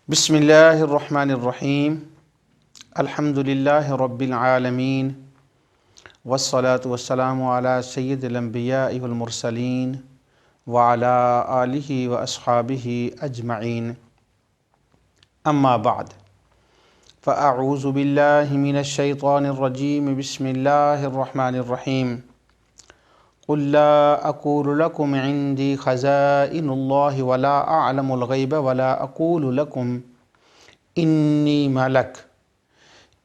بسم اللہ الرحمن الرحیم الحمد للہ رب العالمین والصلاة والسلام علی سید الانبیاء والمرسلین وعلی آلہ واصحابہ اجمعین اما بعد فاعوذ باللہ من الشیطان الرجیم بسم اللہ الرحمن الرحیم قل لا اقول لكم عندي خزائن الله ولا اعلم الغیب ولا اقول لكم انی ملک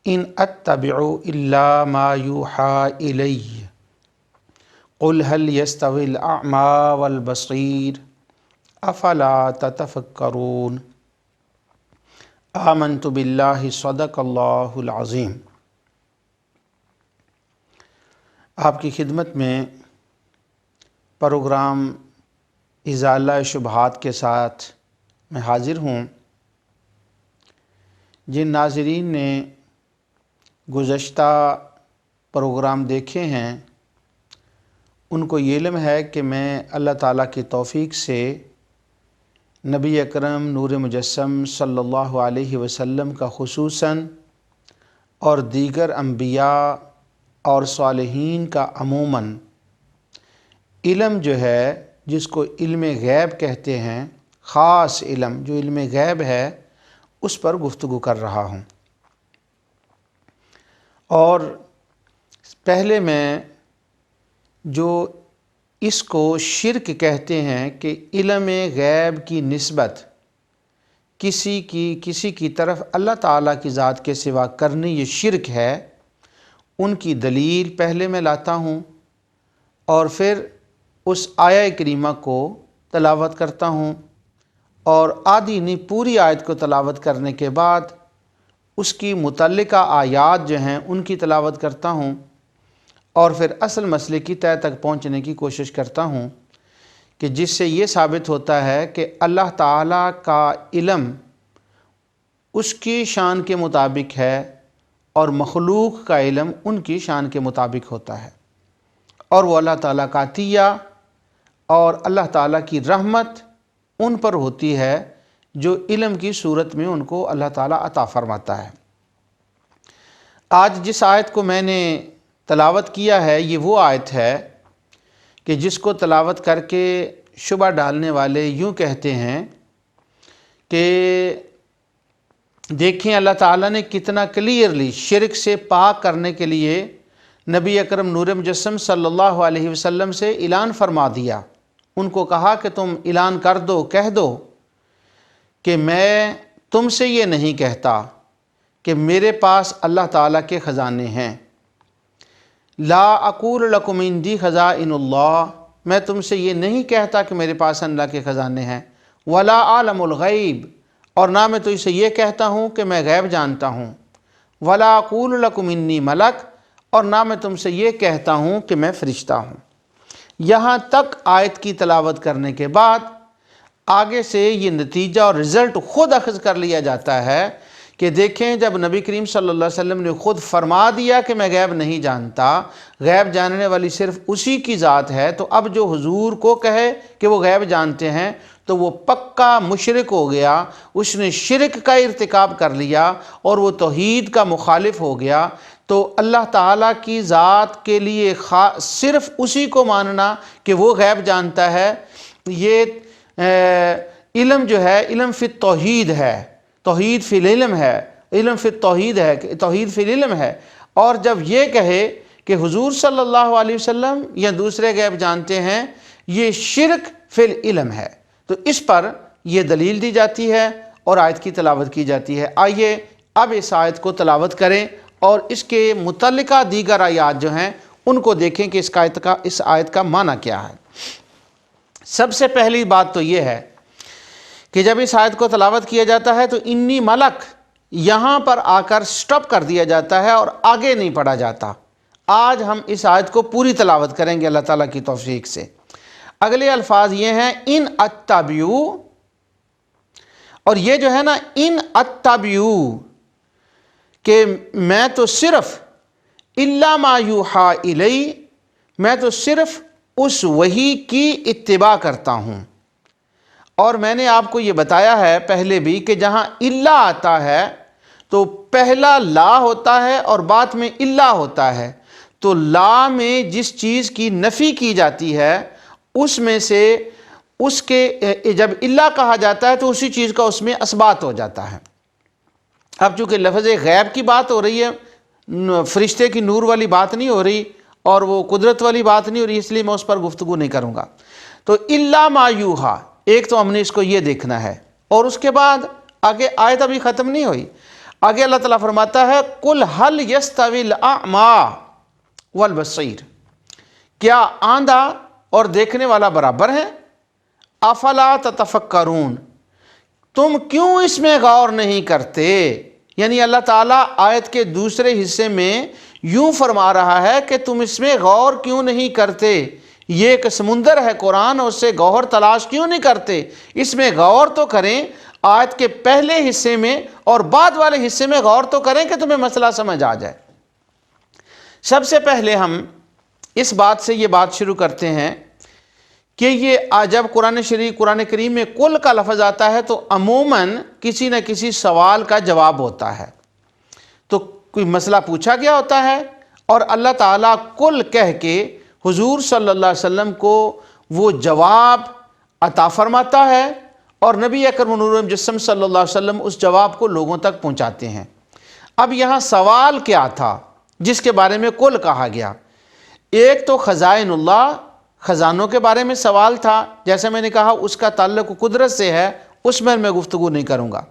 ان اتبع الا ما یوحى الی قل هل يستوي الاعمى والبصیر افلا تتفکرون آمنت باللہ صدق اللہ العظیم۔ آپ کی خدمت میں پروگرام ازالہ شبہات کے ساتھ میں حاضر ہوں۔ جن ناظرین نے گزشتہ پروگرام دیکھے ہیں ان کو یہ علم ہے کہ میں اللہ تعالیٰ کی توفیق سے نبی اکرم نور مجسم صلی اللہ علیہ وسلم کا خصوصاً اور دیگر انبیاء اور صالحین کا عموماً علم جو ہے جس کو علم غیب کہتے ہیں، خاص علم جو علم غیب ہے، اس پر گفتگو کر رہا ہوں۔ اور پہلے میں جو اس کو شرک کہتے ہیں کہ علم غیب کی نسبت کسی کی طرف اللہ تعالیٰ کی ذات کے سوا کرنی، یہ شرک ہے، ان کی دلیل پہلے میں لاتا ہوں اور پھر اس آیہ کریمہ کو تلاوت کرتا ہوں، اور آدھی نہیں پوری آیت کو تلاوت کرنے کے بعد اس کی متعلقہ آیات جو ہیں ان کی تلاوت کرتا ہوں، اور پھر اصل مسئلے کی تہہ تک پہنچنے کی کوشش کرتا ہوں کہ جس سے یہ ثابت ہوتا ہے کہ اللہ تعالیٰ کا علم اس کی شان کے مطابق ہے اور مخلوق کا علم ان کی شان کے مطابق ہوتا ہے، اور وہ اللہ تعالیٰ کا عطیہ اور اللہ تعالیٰ کی رحمت ان پر ہوتی ہے جو علم کی صورت میں ان کو اللہ تعالیٰ عطا فرماتا ہے۔ آج جس آیت کو میں نے تلاوت کیا ہے یہ وہ آیت ہے کہ جس کو تلاوت کر کے شبہ ڈالنے والے یوں کہتے ہیں کہ دیکھیں اللہ تعالیٰ نے کتنا کلیئرلی شرک سے پاک کرنے کے لیے نبی اکرم نور مجسم صلی اللہ علیہ وسلم سے اعلان فرما دیا۔ ان کو کہا کہ تم اعلان کر دو، کہہ دو کہ میں تم سے یہ نہیں کہتا کہ میرے پاس اللہ تعالیٰ کے خزانے ہیں۔ لا اقول لکم عندی خزائن اللہ، میں تم سے یہ نہیں کہتا کہ میرے پاس اللہ کے خزانے ہیں۔ ولا اعلم الغیب، اور نہ میں تو اسے یہ کہتا ہوں کہ میں غیب جانتا ہوں۔ ولا اقول لکم انی ملک، اور نہ میں تم سے یہ کہتا ہوں کہ میں فرشتہ ہوں۔ یہاں تک آیت کی تلاوت کرنے کے بعد آگے سے یہ نتیجہ اور رزلٹ خود اخذ کر لیا جاتا ہے کہ دیکھیں جب نبی کریم صلی اللہ علیہ وسلم نے خود فرما دیا کہ میں غیب نہیں جانتا، غیب جاننے والی صرف اسی کی ذات ہے، تو اب جو حضور کو کہے کہ وہ غیب جانتے ہیں تو وہ پکا مشرک ہو گیا، اس نے شرک کا ارتکاب کر لیا اور وہ توحید کا مخالف ہو گیا۔ تو اللہ تعالیٰ کی ذات کے لیے صرف اسی کو ماننا کہ وہ غیب جانتا ہے، یہ علم جو ہے علم فی التوحید ہے، توحید فی العلم ہے، علم فی التوحید ہے، توحید فی العلم ہے۔ اور جب یہ کہے کہ حضور صلی اللہ علیہ وسلم یا دوسرے غیب جانتے ہیں، یہ شرک فی العلم ہے، تو اس پر یہ دلیل دی جاتی ہے اور آیت کی تلاوت کی جاتی ہے۔ آئیے اب اس آیت کو تلاوت کریں اور اس کے متعلقہ دیگر آیات جو ہیں ان کو دیکھیں کہ اس آیت کا معنی کیا ہے۔ سب سے پہلی بات تو یہ ہے کہ جب اس آیت کو تلاوت کیا جاتا ہے تو انی ملک یہاں پر آ کر سٹاپ کر دیا جاتا ہے اور آگے نہیں پڑھا جاتا۔ آج ہم اس آیت کو پوری تلاوت کریں گے اللہ تعالیٰ کی توفیق سے۔ اگلے الفاظ یہ ہیں ان اتبعو، اور یہ جو ہے نا ان اتبعو کہ میں تو صرف الا ما یوحى الی، میں تو صرف اس وحی کی اتباع کرتا ہوں، اور میں نے آپ کو یہ بتایا ہے پہلے بھی کہ جہاں الا آتا ہے تو پہلا لا ہوتا ہے اور بعد میں الا ہوتا ہے، تو لا میں جس چیز کی نفی کی جاتی ہے اس میں سے اس کے جب الا کہا جاتا ہے تو اسی چیز کا اس میں اثبات ہو جاتا ہے۔ اب چونکہ لفظ غیب کی بات ہو رہی ہے، فرشتے کی نور والی بات نہیں ہو رہی اور وہ قدرت والی بات نہیں ہو رہی، اس لیے میں اس پر گفتگو نہیں کروں گا۔ تو الا ما یوحا، ایک تو ہم نے اس کو یہ دیکھنا ہے، اور اس کے بعد آگے آیت ابھی ختم نہیں ہوئی، آگے اللہ تعالیٰ فرماتا ہے قل هل يستوي الاعمى والبصیر، کیا آندھا اور دیکھنے والا برابر ہیں؟ افلا تتفکرون، تم کیوں اس میں غور نہیں کرتے؟ یعنی اللہ تعالیٰ آیت کے دوسرے حصے میں یوں فرما رہا ہے کہ تم اس میں غور کیوں نہیں کرتے؟ یہ ایک سمندر ہے قرآن، اور اس سے گوہر تلاش کیوں نہیں کرتے؟ اس میں غور تو کریں، آیت کے پہلے حصے میں اور بعد والے حصے میں غور تو کریں کہ تمہیں مسئلہ سمجھ آ جائے۔ سب سے پہلے ہم اس بات سے یہ بات شروع کرتے ہیں کہ یہ جب قرآن کریم میں کل کا لفظ آتا ہے تو عموماً کسی نہ کسی سوال کا جواب ہوتا ہے، تو کوئی مسئلہ پوچھا گیا ہوتا ہے اور اللہ تعالیٰ کل کہہ کے حضور صلی اللہ علیہ وسلم کو وہ جواب عطا فرماتا ہے، اور نبی اکرم نور مجسم صلی اللہ علیہ وسلم اس جواب کو لوگوں تک پہنچاتے ہیں۔ اب یہاں سوال کیا تھا جس کے بارے میں کل کہا گیا؟ ایک تو خزائن اللہ، خزانوں کے بارے میں سوال تھا، جیسے میں نے کہا اس کا تعلق قدرت سے ہے، اس میں گفتگو نہیں کروں گا۔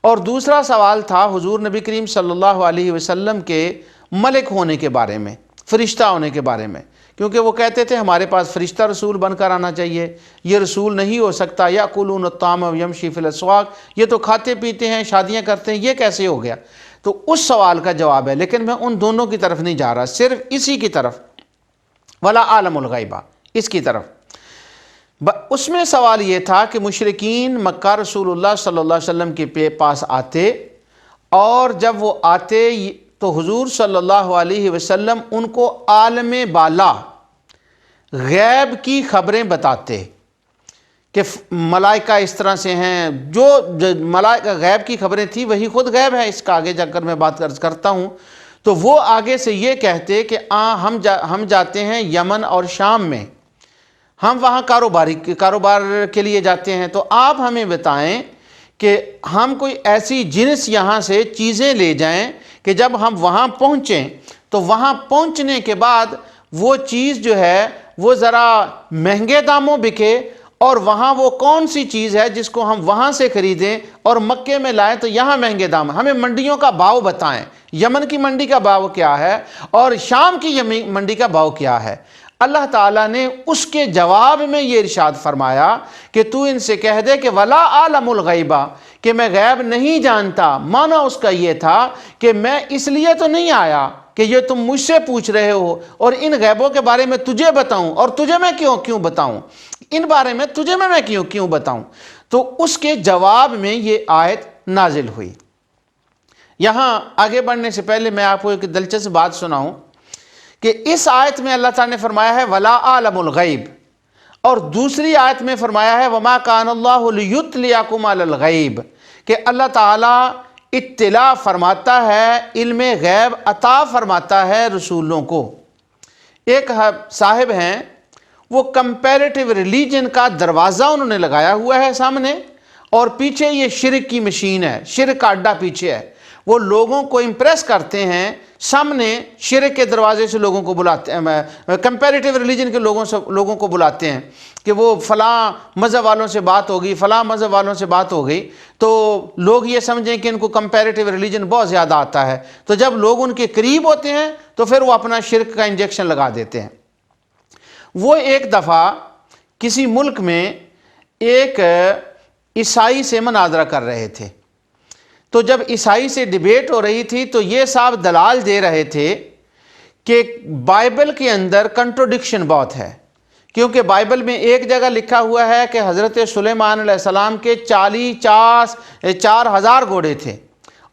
اور دوسرا سوال تھا حضور نبی کریم صلی اللہ علیہ وسلم کے ملک ہونے کے بارے میں، فرشتہ ہونے کے بارے میں، کیونکہ وہ کہتے تھے ہمارے پاس فرشتہ رسول بن کر آنا چاہیے، یہ رسول نہیں ہو سکتا، یاکلون الطعام ویمشی فی الاسواق، یہ تو کھاتے پیتے ہیں، شادیاں کرتے ہیں، یہ کیسے ہو گیا؟ تو اس سوال کا جواب ہے، لیکن میں ان دونوں کی طرف نہیں جا رہا، صرف اسی کی طرف، ولا عالم الغیبہ، اس کی طرف۔ اس میں سوال یہ تھا کہ مشرکین مکہ رسول اللہ صلی اللہ علیہ وسلم کے پاس آتے، اور جب وہ آتے تو حضور صلی اللہ علیہ وسلم ان کو عالم بالا غیب کی خبریں بتاتے کہ ملائکہ اس طرح سے ہیں، جو ملائکہ غیب کی خبریں تھیں وہی خود غیب ہے، اس کا آگے جا کر میں بات کرتا ہوں۔ تو وہ آگے سے یہ کہتے کہ ہم جاتے ہیں یمن اور شام میں، ہم وہاں کاروبار کے لیے جاتے ہیں، تو آپ ہمیں بتائیں کہ ہم کوئی ایسی جنس یہاں سے چیزیں لے جائیں کہ جب ہم وہاں پہنچیں تو وہاں پہنچنے کے بعد وہ چیز جو ہے وہ ذرا مہنگے داموں بکے، اور وہاں وہ کون سی چیز ہے جس کو ہم وہاں سے خریدیں اور مکے میں لائیں تو یہاں مہنگے دام، ہمیں منڈیوں کا بھاؤ بتائیں، یمن کی منڈی کا بھاؤ کیا ہے اور شام کی منڈی کا بھاؤ کیا ہے۔ اللہ تعالیٰ نے اس کے جواب میں یہ ارشاد فرمایا کہ تو ان سے کہہ دے کہ ولا عالم الغیبہ، کہ میں غیب نہیں جانتا۔ معنی اس کا یہ تھا کہ میں اس لیے تو نہیں آیا کہ یہ تم مجھ سے پوچھ رہے ہو اور ان غیبوں کے بارے میں تجھے بتاؤں، اور تجھے میں کیوں بتاؤں، ان بارے میں تجھے میں کیوں بتاؤں۔ تو اس کے جواب میں یہ آیت نازل ہوئی۔ یہاں آگے بڑھنے سے پہلے میں آپ کو ایک دلچسپ بات سناؤں کہ اس آیت میں اللہ تعالیٰ نے فرمایا ہے ولا عالم الغیب، اور دوسری آیت میں فرمایا ہے وما کان اللہ لیطلعکم علی الغیب، کہ اللہ تعالیٰ اطلاع فرماتا ہے، علم غیب عطا فرماتا ہے رسولوں کو۔ ایک صاحب ہیں، وہ کمپیریٹیو ریلیجن کا دروازہ انہوں نے لگایا ہوا ہے سامنے، اور پیچھے یہ شرک کی مشین ہے، شرک کا اڈا پیچھے ہے۔ وہ لوگوں کو امپریس کرتے ہیں، سامنے شرک کے دروازے سے لوگوں کو بلاتے ہیں، کمپیریٹیو ریلیجن کے لوگوں کو بلاتے ہیں کہ وہ فلاں مذہب والوں سے بات ہوگی، فلاں مذہب والوں سے بات ہو گئی، تو لوگ یہ سمجھیں کہ ان کو کمپیریٹیو ریلیجن بہت زیادہ آتا ہے، تو جب لوگ ان کے قریب ہوتے ہیں تو پھر وہ اپنا شرک کا انجیکشن لگا دیتے ہیں۔ وہ ایک دفعہ کسی ملک میں ایک عیسائی سے مناظرہ کر رہے تھے، تو جب عیسائی سے ڈیبیٹ ہو رہی تھی تو یہ صاحب دلال دے رہے تھے کہ بائبل کے اندر کنٹروڈکشن بہت ہے، کیونکہ بائبل میں ایک جگہ لکھا ہوا ہے کہ حضرت سلیمان علیہ السلام کے 4,000 گھوڑے تھے،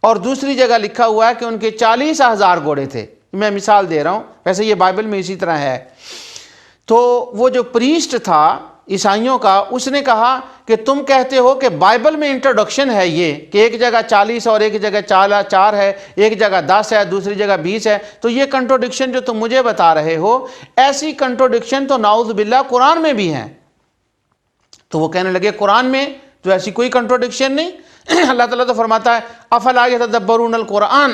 اور دوسری جگہ لکھا ہوا ہے کہ ان کے 40,000 گھوڑے تھے۔ میں مثال دے رہا ہوں، ویسے یہ بائبل میں اسی طرح ہے۔ تو وہ جو پریسٹ تھا عیسائیوں کا، اس نے کہا کہ تم کہتے ہو کہ بائبل میں انٹروڈکشن ہے یہ کہ ایک جگہ 40 اور ایک جگہ 4 ہے، ایک جگہ 10 ہے، دوسری جگہ 20 ہے، تو یہ کنٹروڈکشن جو تم مجھے بتا رہے ہو، ایسی کنٹروڈکشن تو نعوذ باللہ قرآن میں بھی ہیں۔ تو وہ کہنے لگے قرآن میں تو ایسی کوئی کنٹروڈکشن نہیں۔ اللہ تعالیٰ تو فرماتا ہے افلا یتدبرون القرآن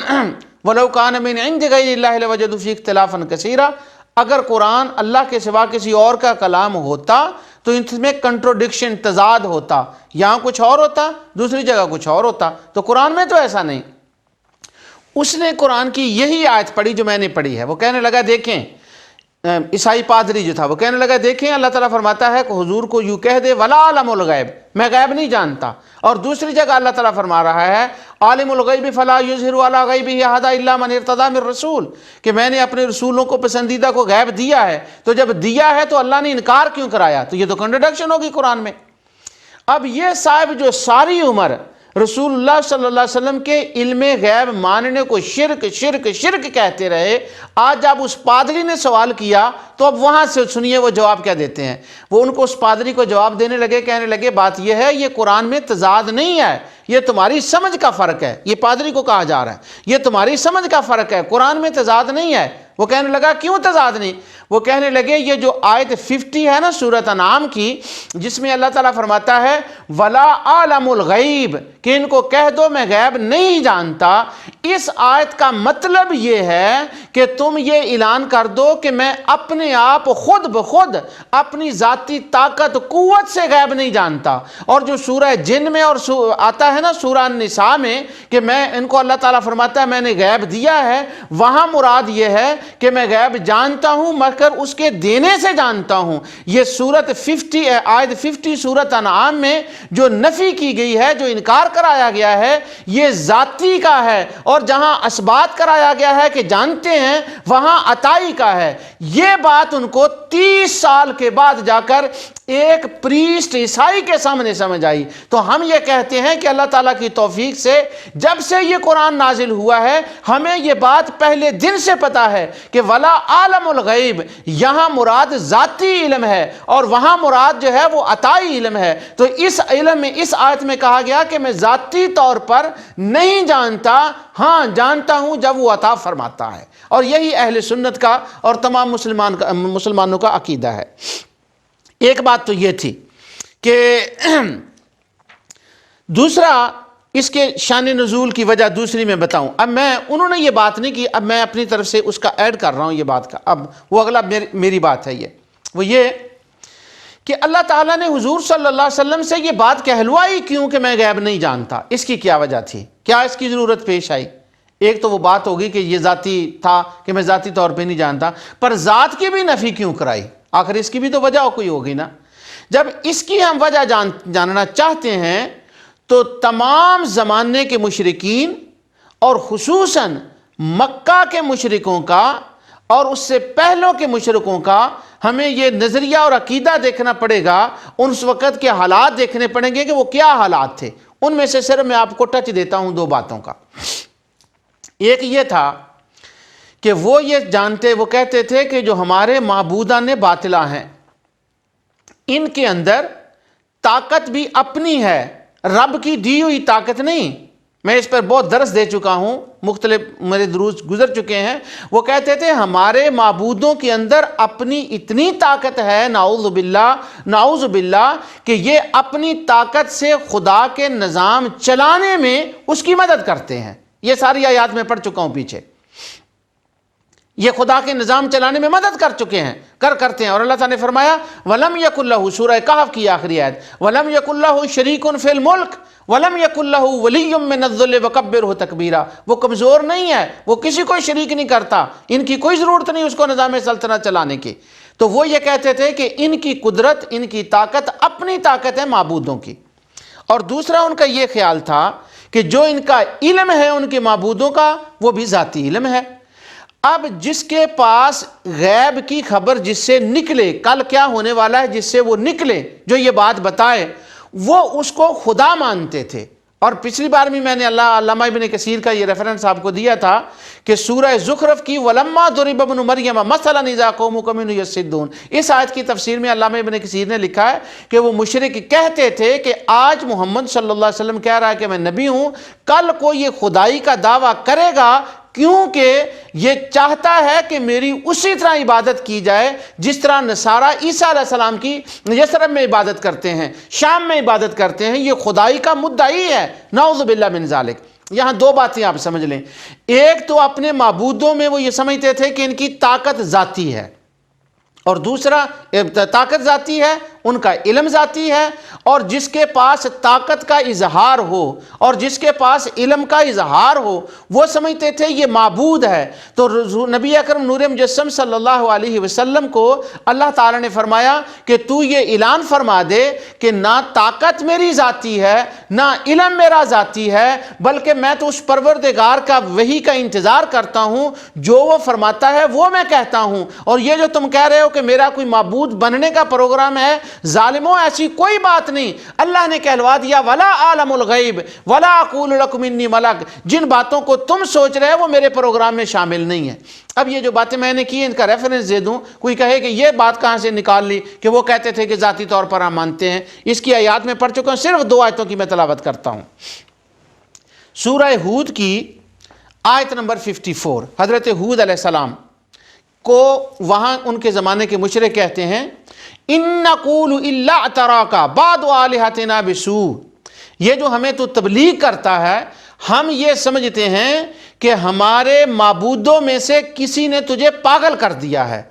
ولو کان من عند غیر اللہ لوجدوا فیہ اختلافا کثیرا، اگر قرآن اللہ کے سوا کسی اور کا کلام ہوتا تو اس میں کنٹروڈکشن، تضاد ہوتا، یہاں کچھ اور ہوتا، دوسری جگہ کچھ اور ہوتا، تو قرآن میں تو ایسا نہیں۔ اس نے قرآن کی یہی آیت پڑھی جو میں نے پڑھی ہے، وہ کہنے لگا دیکھیں، عیسائی پادری جو تھا وہ کہنے لگا دیکھیں اللہ تعالیٰ فرماتا ہے کہ حضور کو یوں کہہ دے ولا عالم الغیب، میں غیب نہیں جانتا، اور دوسری جگہ اللہ تعالیٰ فرما رہا ہے عالم الغیب فلا یظہر علی غیبہ احدا الا من ارتضی من رسول، کہ میں نے اپنے رسولوں کو پسندیدہ کو غیب دیا ہے، تو جب دیا ہے تو اللہ نے انکار کیوں کرایا؟ تو یہ تو کنٹروڈکشن ہوگی قرآن میں۔ اب یہ صاحب جو ساری عمر رسول اللہ صلی اللہ علیہ وسلم کے علم غیب ماننے کو شرک شرک شرک کہتے رہے، آج جب اس پادری نے سوال کیا تو اب وہاں سے سنیے وہ جواب کیا دیتے ہیں۔ وہ ان کو اس پادری کو جواب دینے لگے، کہنے لگے بات یہ ہے یہ قرآن میں تضاد نہیں ہے، یہ تمہاری سمجھ کا فرق ہے۔ یہ پادری کو کہا جا رہا ہے یہ تمہاری سمجھ کا فرق ہے، قرآن میں تضاد نہیں ہے۔ وہ کہنے لگا کیوں تضاد نہیں؟ وہ کہنے لگے یہ جو آیت 50 ہے نا سورۃ انعام کی، جس میں اللہ تعالیٰ فرماتا ہے ولا عالم الغیب، کہ ان کو کہہ دو میں غیب نہیں جانتا، اس آیت کا مطلب یہ ہے کہ تم یہ اعلان کر دو کہ میں اپنے آپ خود بخود اپنی ذاتی طاقت قوت سے غیب نہیں جانتا۔ اور جو سورہ جن میں اور آتا ہے نا سورہ النساء میں کہ میں ان کو اللہ تعالیٰ فرماتا ہے میں نے غیب دیا ہے، وہاں مراد یہ ہے کہ میں غیب جانتا ہوں مگر اس کے دینے سے جانتا ہوں۔ یہ آیت 50 سورۃ انعام میں جو نفی کی گئی ہے، جو انکار کرایا گیا ہے، یہ ذاتی کا ہے، اور جہاں اثبات کرایا گیا ہے کہ جانتے ہیں وہاں عطائی کا ہے۔ یہ بات ان کو 30 سال کے بعد جا کر ایک پریسٹ عیسائی کے سامنے سمجھ آئی۔ تو ہم یہ کہتے ہیں کہ اللہ تعالیٰ کی توفیق سے جب سے یہ قرآن نازل ہوا ہے ہمیں یہ بات پہلے دن سے پتا ہے کہ ولا عالم الغیب یہاں مراد ذاتی علم ہے اور وہاں مراد جو ہے وہ عطائی علم ہے۔ تو اس علم میں اس آیت میں کہا گیا کہ میں ذاتی طور پر نہیں جانتا، ہاں جانتا ہوں جب وہ عطا فرماتا ہے، اور یہی اہل سنت کا اور تمام مسلمانوں کا عقیدہ ہے۔ ایک بات تو یہ تھی کہ دوسرا اس کے شان نزول کی وجہ دوسری میں بتاؤں۔ اب انہوں نے یہ بات نہیں کی، اب میں اپنی طرف سے اس کا ایڈ کر رہا ہوں یہ بات کا۔ اب وہ اگلا میری بات ہے وہ یہ کہ اللہ تعالیٰ نے حضور صلی اللہ علیہ وسلم سے یہ بات کہلوائی کیوں کہ میں غیب نہیں جانتا؟ اس کی کیا وجہ تھی؟ کیا اس کی ضرورت پیش آئی؟ ایک تو وہ بات ہوگی کہ یہ ذاتی تھا کہ میں ذاتی طور پہ نہیں جانتا، پر ذات کی بھی نفی کیوں کرائی؟ آخر اس کی بھی تو وجہ کوئی ہوگی نا۔ جب اس کی ہم وجہ جاننا چاہتے ہیں تو تمام زمانے کے مشرکین اور خصوصاً مکہ کے مشرکوں کا اور اس سے پہلوں کے مشرکوں کا ہمیں یہ نظریہ اور عقیدہ دیکھنا پڑے گا، اس وقت کے حالات دیکھنے پڑیں گے کہ وہ کیا حالات تھے۔ ان میں سے صرف میں آپ کو ٹچ دیتا ہوں 2 باتوں کا۔ ایک یہ تھا کہ وہ یہ جانتے، وہ کہتے تھے کہ جو ہمارے معبودان باطلہ ہیں ان کے اندر طاقت بھی اپنی ہے، رب کی دی ہوئی طاقت نہیں۔ میں اس پر بہت درس دے چکا ہوں، مختلف میرے دروس گزر چکے ہیں۔ وہ کہتے تھے ہمارے معبودوں کے اندر اپنی اتنی طاقت ہے، نعوذ باللہ کہ یہ اپنی طاقت سے خدا کے نظام چلانے میں اس کی مدد کرتے ہیں۔ یہ ساری آیات میں پڑھ چکا ہوں پیچھے، یہ خدا کے نظام چلانے میں مدد کر چکے ہیں، کرتے ہیں۔ اور اللہ تعالیٰ نے فرمایا وَلَمْ يَكُنْ لَهُ، سورہ کہف کی آخری آیت، وَلَمْ يَكُنْ لَهُ شَرِيكٌ فِي الْمُلْكِ وَلَمْ يَكُنْ لَهُ وَلِيٌّ مِّنَ الذُّلِّ وَكَبِّرْهُ تَكْبِيرًا۔ وہ کمزور نہیں ہے، وہ کسی کو شریک نہیں کرتا، ان کی کوئی ضرورت نہیں اس کو نظام سلطنت چلانے کی۔ تو وہ یہ کہتے تھے کہ ان کی قدرت، ان کی طاقت اپنی طاقت ہے معبودوں کی۔ اور دوسرا ان کا یہ خیال تھا کہ جو ان کا علم ہے ان کے معبودوں کا وہ بھی ذاتی علم ہے۔ اب جس کے پاس غیب کی خبر جس سے نکلے، کل کیا ہونے والا ہے جس سے وہ نکلے، جو یہ بات بتائے، وہ اس کو خدا مانتے تھے۔ اور پچھلی بار بھی میں نے علامہ ابن کثیر کا یہ ریفرنس آپ کو دیا تھا کہ سورہ زخرف کی وَلَمَّا ضُرِبَ ابْنُ مَرْيَمَ مَثَلًا إِذَا قَوْمُكَ مِنْهُ يَصِدُّونَ، اس آیت کی تفسیر میں علامہ ابن کثیر نے لکھا ہے کہ وہ مشرک کہتے تھے کہ آج محمد صلی اللہ علیہ وسلم کہہ رہا ہے کہ میں نبی ہوں، کل کو یہ خدائی کا دعویٰ کرے گا کیونکہ یہ چاہتا ہے کہ میری اسی طرح عبادت کی جائے جس طرح نصارہ عیسیٰ علیہ السلام کی یثرب میں عبادت کرتے ہیں، شام میں عبادت کرتے ہیں۔ یہ خدائی کا مدعی ہے، نعوذ باللہ من ذالک۔ یہاں دو باتیں آپ سمجھ لیں، ایک تو اپنے معبودوں میں وہ یہ سمجھتے تھے کہ ان کی طاقت ذاتی ہے، اور دوسرا طاقت ذاتی ہے، ان کا علم ذاتی ہے، اور جس کے پاس طاقت کا اظہار ہو اور جس کے پاس علم کا اظہار ہو وہ سمجھتے تھے یہ معبود ہے۔ تو نبی اکرم نور مجسم صلی اللہ علیہ وسلم کو اللہ تعالیٰ نے فرمایا کہ تو یہ اعلان فرما دے کہ نہ طاقت میری ذاتی ہے نہ علم میرا ذاتی ہے، بلکہ میں تو اس پروردگار کا وحی کا انتظار کرتا ہوں، جو وہ فرماتا ہے وہ میں کہتا ہوں۔ اور یہ جو تم کہہ رہے ہو کہ میرا کوئی معبود بننے کا پروگرام ہے، ظالموں ایسی کوئی بات نہیں۔ اللہ نے کہلوا دیا وَلَا عَالَمُ الْغَيْبِ وَلَا أَقُولُ لَكُمْ إِنِّي مَلَكٌ، جن باتوں کو تم سوچ رہے ہو وہ میرے پروگرام میں شامل نہیں ہے۔ اب یہ جو باتیں میں نے کی ان کا ریفرنس دے دوں، کوئی کہے کہ یہ بات کہاں سے نکال لی کہ وہ کہتے تھے کہ ذاتی طور پر ہم مانتے ہیں، اس کی آیات میں پڑھ چکا ہوں، صرف 2 آیتوں کی میں تلاوت کرتا ہوں۔ سورہ ہود کی آیت نمبر 54، حضرت ہود علیہ السلام کو وہاں ان کے زمانے کے مشرک کہتے ہیں اِن نَقُولُ إِلَّا اعْتَرَاكَ بَعْضُ آلِهَتِنَا بِسُوءٍ، یہ جو ہمیں تو تبلیغ کرتا ہے، ہم یہ سمجھتے ہیں کہ ہمارے معبودوں میں سے کسی نے تجھے پاگل کر دیا ہے۔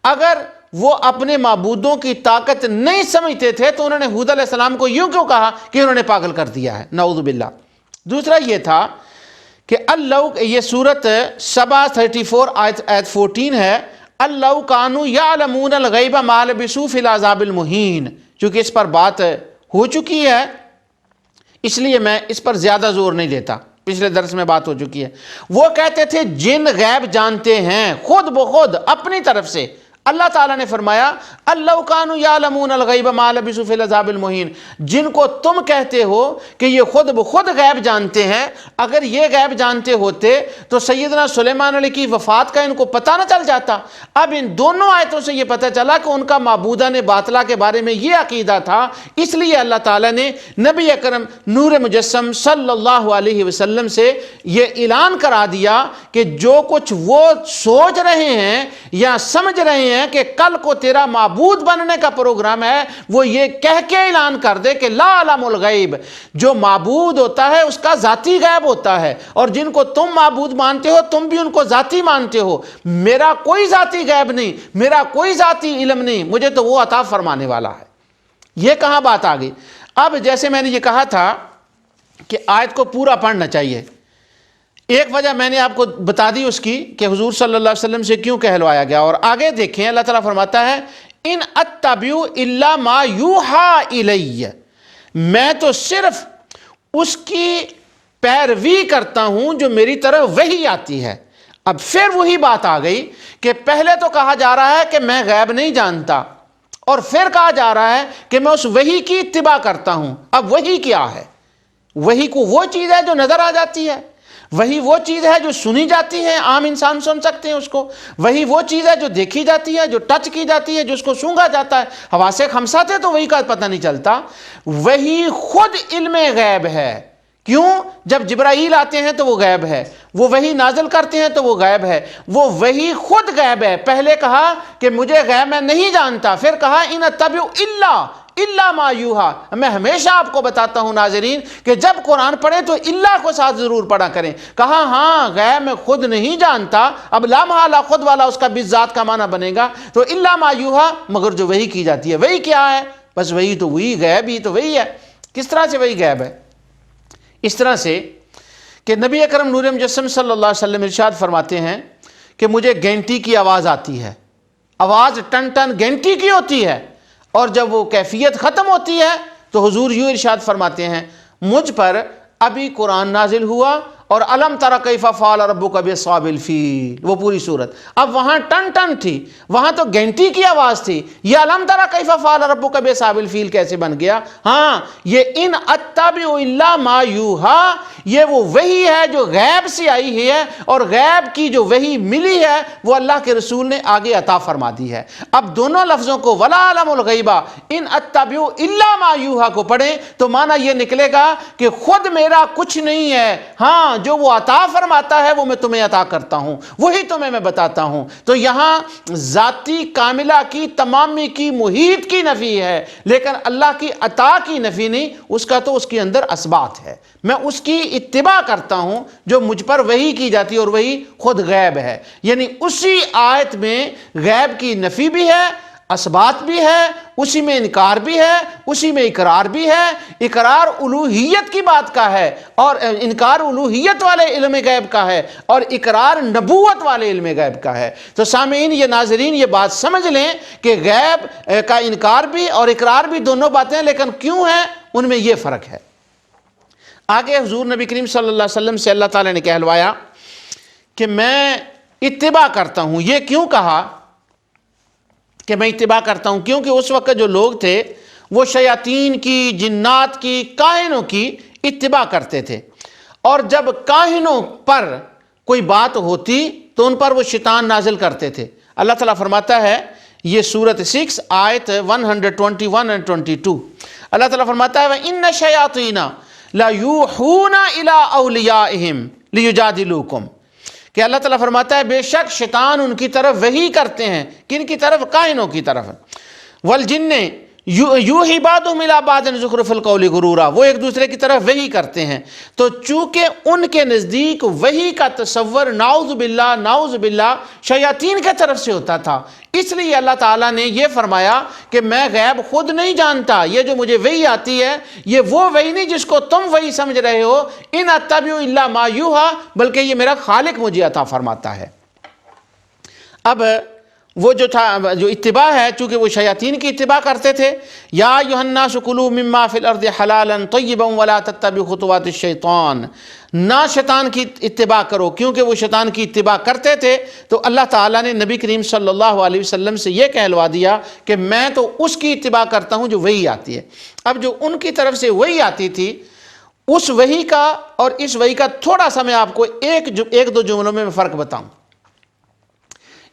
اگر وہ اپنے معبودوں کی طاقت نہیں سمجھتے تھے تو انہوں نے ہود علیہ السلام کو یوں کیوں کہا کہ انہوں نے پاگل کر دیا ہے، نعوذ باللہ۔ دوسرا یہ تھا کہ اللہ، یہ سورت سبا 34 آیت 14 ہے، اللہ کانوا یعلمون الغیب ما لبثوا فی العذاب المہین۔ چونکہ اس پر بات ہو چکی ہے اس لیے میں اس پر زیادہ زور نہیں دیتا، پچھلے درس میں بات ہو چکی ہے۔ وہ کہتے تھے جن غیب جانتے ہیں خود بخود اپنی طرف سے۔ اللہ تعالیٰ نے فرمایا اللہ کانوا یعلمون الغیب ما لبثوا فی العذاب المہین، جن کو تم کہتے ہو کہ یہ خود بخود غیب جانتے ہیں، اگر یہ غیب جانتے ہوتے تو سیدنا سلیمان علیہ کی وفات کا ان کو پتہ نہ چل جاتا۔ اب ان دونوں آیتوں سے یہ پتہ چلا کہ ان کا معبودان باطلہ کے بارے میں یہ عقیدہ تھا، اس لیے اللہ تعالیٰ نے نبی اکرم نور مجسم صلی اللہ علیہ وسلم سے یہ اعلان کرا دیا کہ جو کچھ وہ سوچ رہے ہیں یا سمجھ رہے ہیں کہ کل کو تیرا معبود بننے کا پروگرام ہے، وہ یہ کہہ کے اعلان کر دے کہ لا علم الغیب، جو معبود ہوتا ہے اس کا ذاتی غیب ہوتا ہے، اور جن کو تم معبود مانتے ہو تم بھی ان کو ذاتی مانتے ہو۔ میرا کوئی ذاتی غیب نہیں، میرا کوئی ذاتی علم نہیں، مجھے تو وہ عطا فرمانے والا ہے۔ یہ کہاں بات آ گئی؟ اب جیسے میں نے یہ کہا تھا کہ آیت کو پورا پڑھنا چاہیے، ایک وجہ میں نے آپ کو بتا دی اس کی کہ حضور صلی اللہ علیہ وسلم سے کیوں کہلوایا گیا، اور آگے دیکھیں اللہ تعالیٰ فرماتا ہے ان اتبع الا ما یوحى الی، میں تو صرف اس کی پیروی کرتا ہوں جو میری طرف وحی آتی ہے۔ اب پھر وہی بات آ گئی کہ پہلے تو کہا جا رہا ہے کہ میں غیب نہیں جانتا، اور پھر کہا جا رہا ہے کہ میں اس وحی کی اتباع کرتا ہوں۔ اب وحی کیا ہے؟ وحی کو وہ چیز ہے جو نظر آ جاتی ہے، وہی وہ چیز ہے جو سنی جاتی ہے، عام انسان سن سکتے ہیں اس کو، وہی وہ چیز ہے جو دیکھی جاتی ہے، جو ٹچ کی جاتی ہے، جو اس کو سونگا جاتا ہے۔ حواس خمسہ تھے تو وہی کا پتہ نہیں چلتا۔ وہی خود علم غیب ہے۔ کیوں؟ جب جبرائیل آتے ہیں تو وہ غیب ہے، وہ وہی نازل کرتے ہیں تو وہ غیب ہے، وہ وہی خود غیب ہے۔ پہلے کہا کہ مجھے غیب میں نہیں جانتا، پھر کہا ان اتبع الا ما یوحى۔ میں ہمیشہ آپ کو بتاتا ہوں ناظرین کہ جب قرآن پڑھیں تو اللہ کو ساتھ ضرور پڑھا کریں۔ کہا ہاں غیب میں خود نہیں جانتا، اب لا محالہ خود والا اس کا بالذات کا معنی بنے گا، تو الا ما یوحى، مگر جو وہی کی جاتی ہے۔ وہی کیا ہے؟ بس وہی تو وہی غیب ہی تو وہی ہے۔ کس طرح سے وہی غیب ہے؟ اس طرح سے کہ نبی اکرم نور مجسم صلی اللہ علیہ وسلم ارشاد فرماتے ہیں کہ مجھے گھنٹی کی آواز آتی ہے، آواز ٹن ٹن گھنٹی کی ہوتی ہے، اور جب وہ کیفیت ختم ہوتی ہے تو حضور یوں ارشاد فرماتے ہیں مجھ پر ابھی قرآن نازل ہوا اور الم تر کیف فعل ربک باصحاب الفیل، وہ پوری صورت۔ اب وہاں ٹن ٹن تھی، وہاں تو گھنٹی کی آواز تھی، یہ الم تر کیف فعل ربک باصحاب الفیل کیسے بن گیا؟ ہاں، یہ ان اتبع الا ما یوحی، یہ وہ وحی ہے جو غیب سے آئی ہے، اور غیب کی جو وحی ملی ہے وہ اللہ کے رسول نے آگے عطا فرما دی ہے۔ اب دونوں لفظوں کو ولا علم الغیبہ ان اتبع الا ما یوحی کو پڑھیں تو معنی یہ نکلے گا کہ خود میرا کچھ نہیں ہے، ہاں جو وہ عطا فرماتا ہے وہ میں تمہیں عطا کرتا ہوں، وہی تمہیں میں بتاتا ہوں۔ تو یہاں ذاتی کاملہ کی، تمامی کی، محیط کی نفی ہے، لیکن اللہ کی عطا کی نفی نہیں، اس کا تو اس کے اندر اثبات ہے۔ میں اس کی اتباع کرتا ہوں جو مجھ پر وحی کی جاتی ہے، اور وہی خود غیب ہے۔ یعنی اسی آیت میں غیب کی نفی بھی ہے، اثبات بھی ہے، اسی میں انکار بھی ہے، اسی میں اقرار بھی ہے۔ اقرار الوہیت کی بات کا ہے، اور انکار الوہیت والے علم غیب کا ہے، اور اقرار نبوت والے علم غیب کا ہے۔ تو سامعین، یہ ناظرین، یہ بات سمجھ لیں کہ غیب کا انکار بھی اور اقرار بھی دونوں باتیں، لیکن کیوں ہیں ان میں یہ فرق ہے۔ آگے حضور نبی کریم صلی اللہ علیہ وسلم سے اللہ تعالیٰ نے کہلوایا کہ میں اتباع کرتا ہوں۔ یہ کیوں کہا کہ میں اتباع کرتا ہوں؟ کیونکہ اس وقت جو لوگ تھے وہ شیاطین کی، جنات کی، کاہنوں کی اتباع کرتے تھے، اور جب کاہنوں پر کوئی بات ہوتی تو ان پر وہ شیطان نازل کرتے تھے۔ اللہ تعالیٰ فرماتا ہے، یہ سورۃ 6 آیت 121 اور 22، اللہ تعالیٰ فرماتا ہے وَإِنَّ الشَّيَاطِينَ لَيُوحُونَ إِلَىٰ أَوْلِيَائِهِمْ لِيُجَادِلُوكُمْ، کہ اللہ تعالیٰ فرماتا ہے بے شک شیطان ان کی طرف وحی کرتے ہیں۔ کن کی طرف؟ کاہنوں کی طرف۔ وَالْجِنِّ یوحی بعضهم الی بعض زخرف القول غرورا، وہ ایک دوسرے کی طرف وحی کرتے ہیں۔ تو چونکہ ان کے نزدیک وحی کا تصور نعوذ باللہ شیاطین کے طرف سے ہوتا تھا، اس لیے اللہ تعالیٰ نے یہ فرمایا کہ میں غیب خود نہیں جانتا، یہ جو مجھے وحی آتی ہے یہ وہ وحی نہیں جس کو تم وحی سمجھ رہے ہو، ان اتبع الا ما یوحی، بلکہ یہ میرا خالق مجھے عطا فرماتا ہے۔ اب وہ جو تھا، جو اتباع ہے، چونکہ وہ شیاطین کی اتباع کرتے تھے، یا ایھا الناس کلوا مما فی الارض حلالا طیبا ولا تتبعوا خطوات الشیطان، نہ شیطان کی اتباع کرو، کیونکہ وہ شیطان کی اتباع کرتے تھے۔ تو اللہ تعالیٰ نے نبی کریم صلی اللہ علیہ وسلم سے یہ کہلوا دیا کہ میں تو اس کی اتباع کرتا ہوں جو وحی آتی ہے۔ اب جو ان کی طرف سے وحی آتی تھی، اس وحی کا اور اس وحی کا تھوڑا سا میں آپ کو ایک دو جملوں میں فرق بتاؤں۔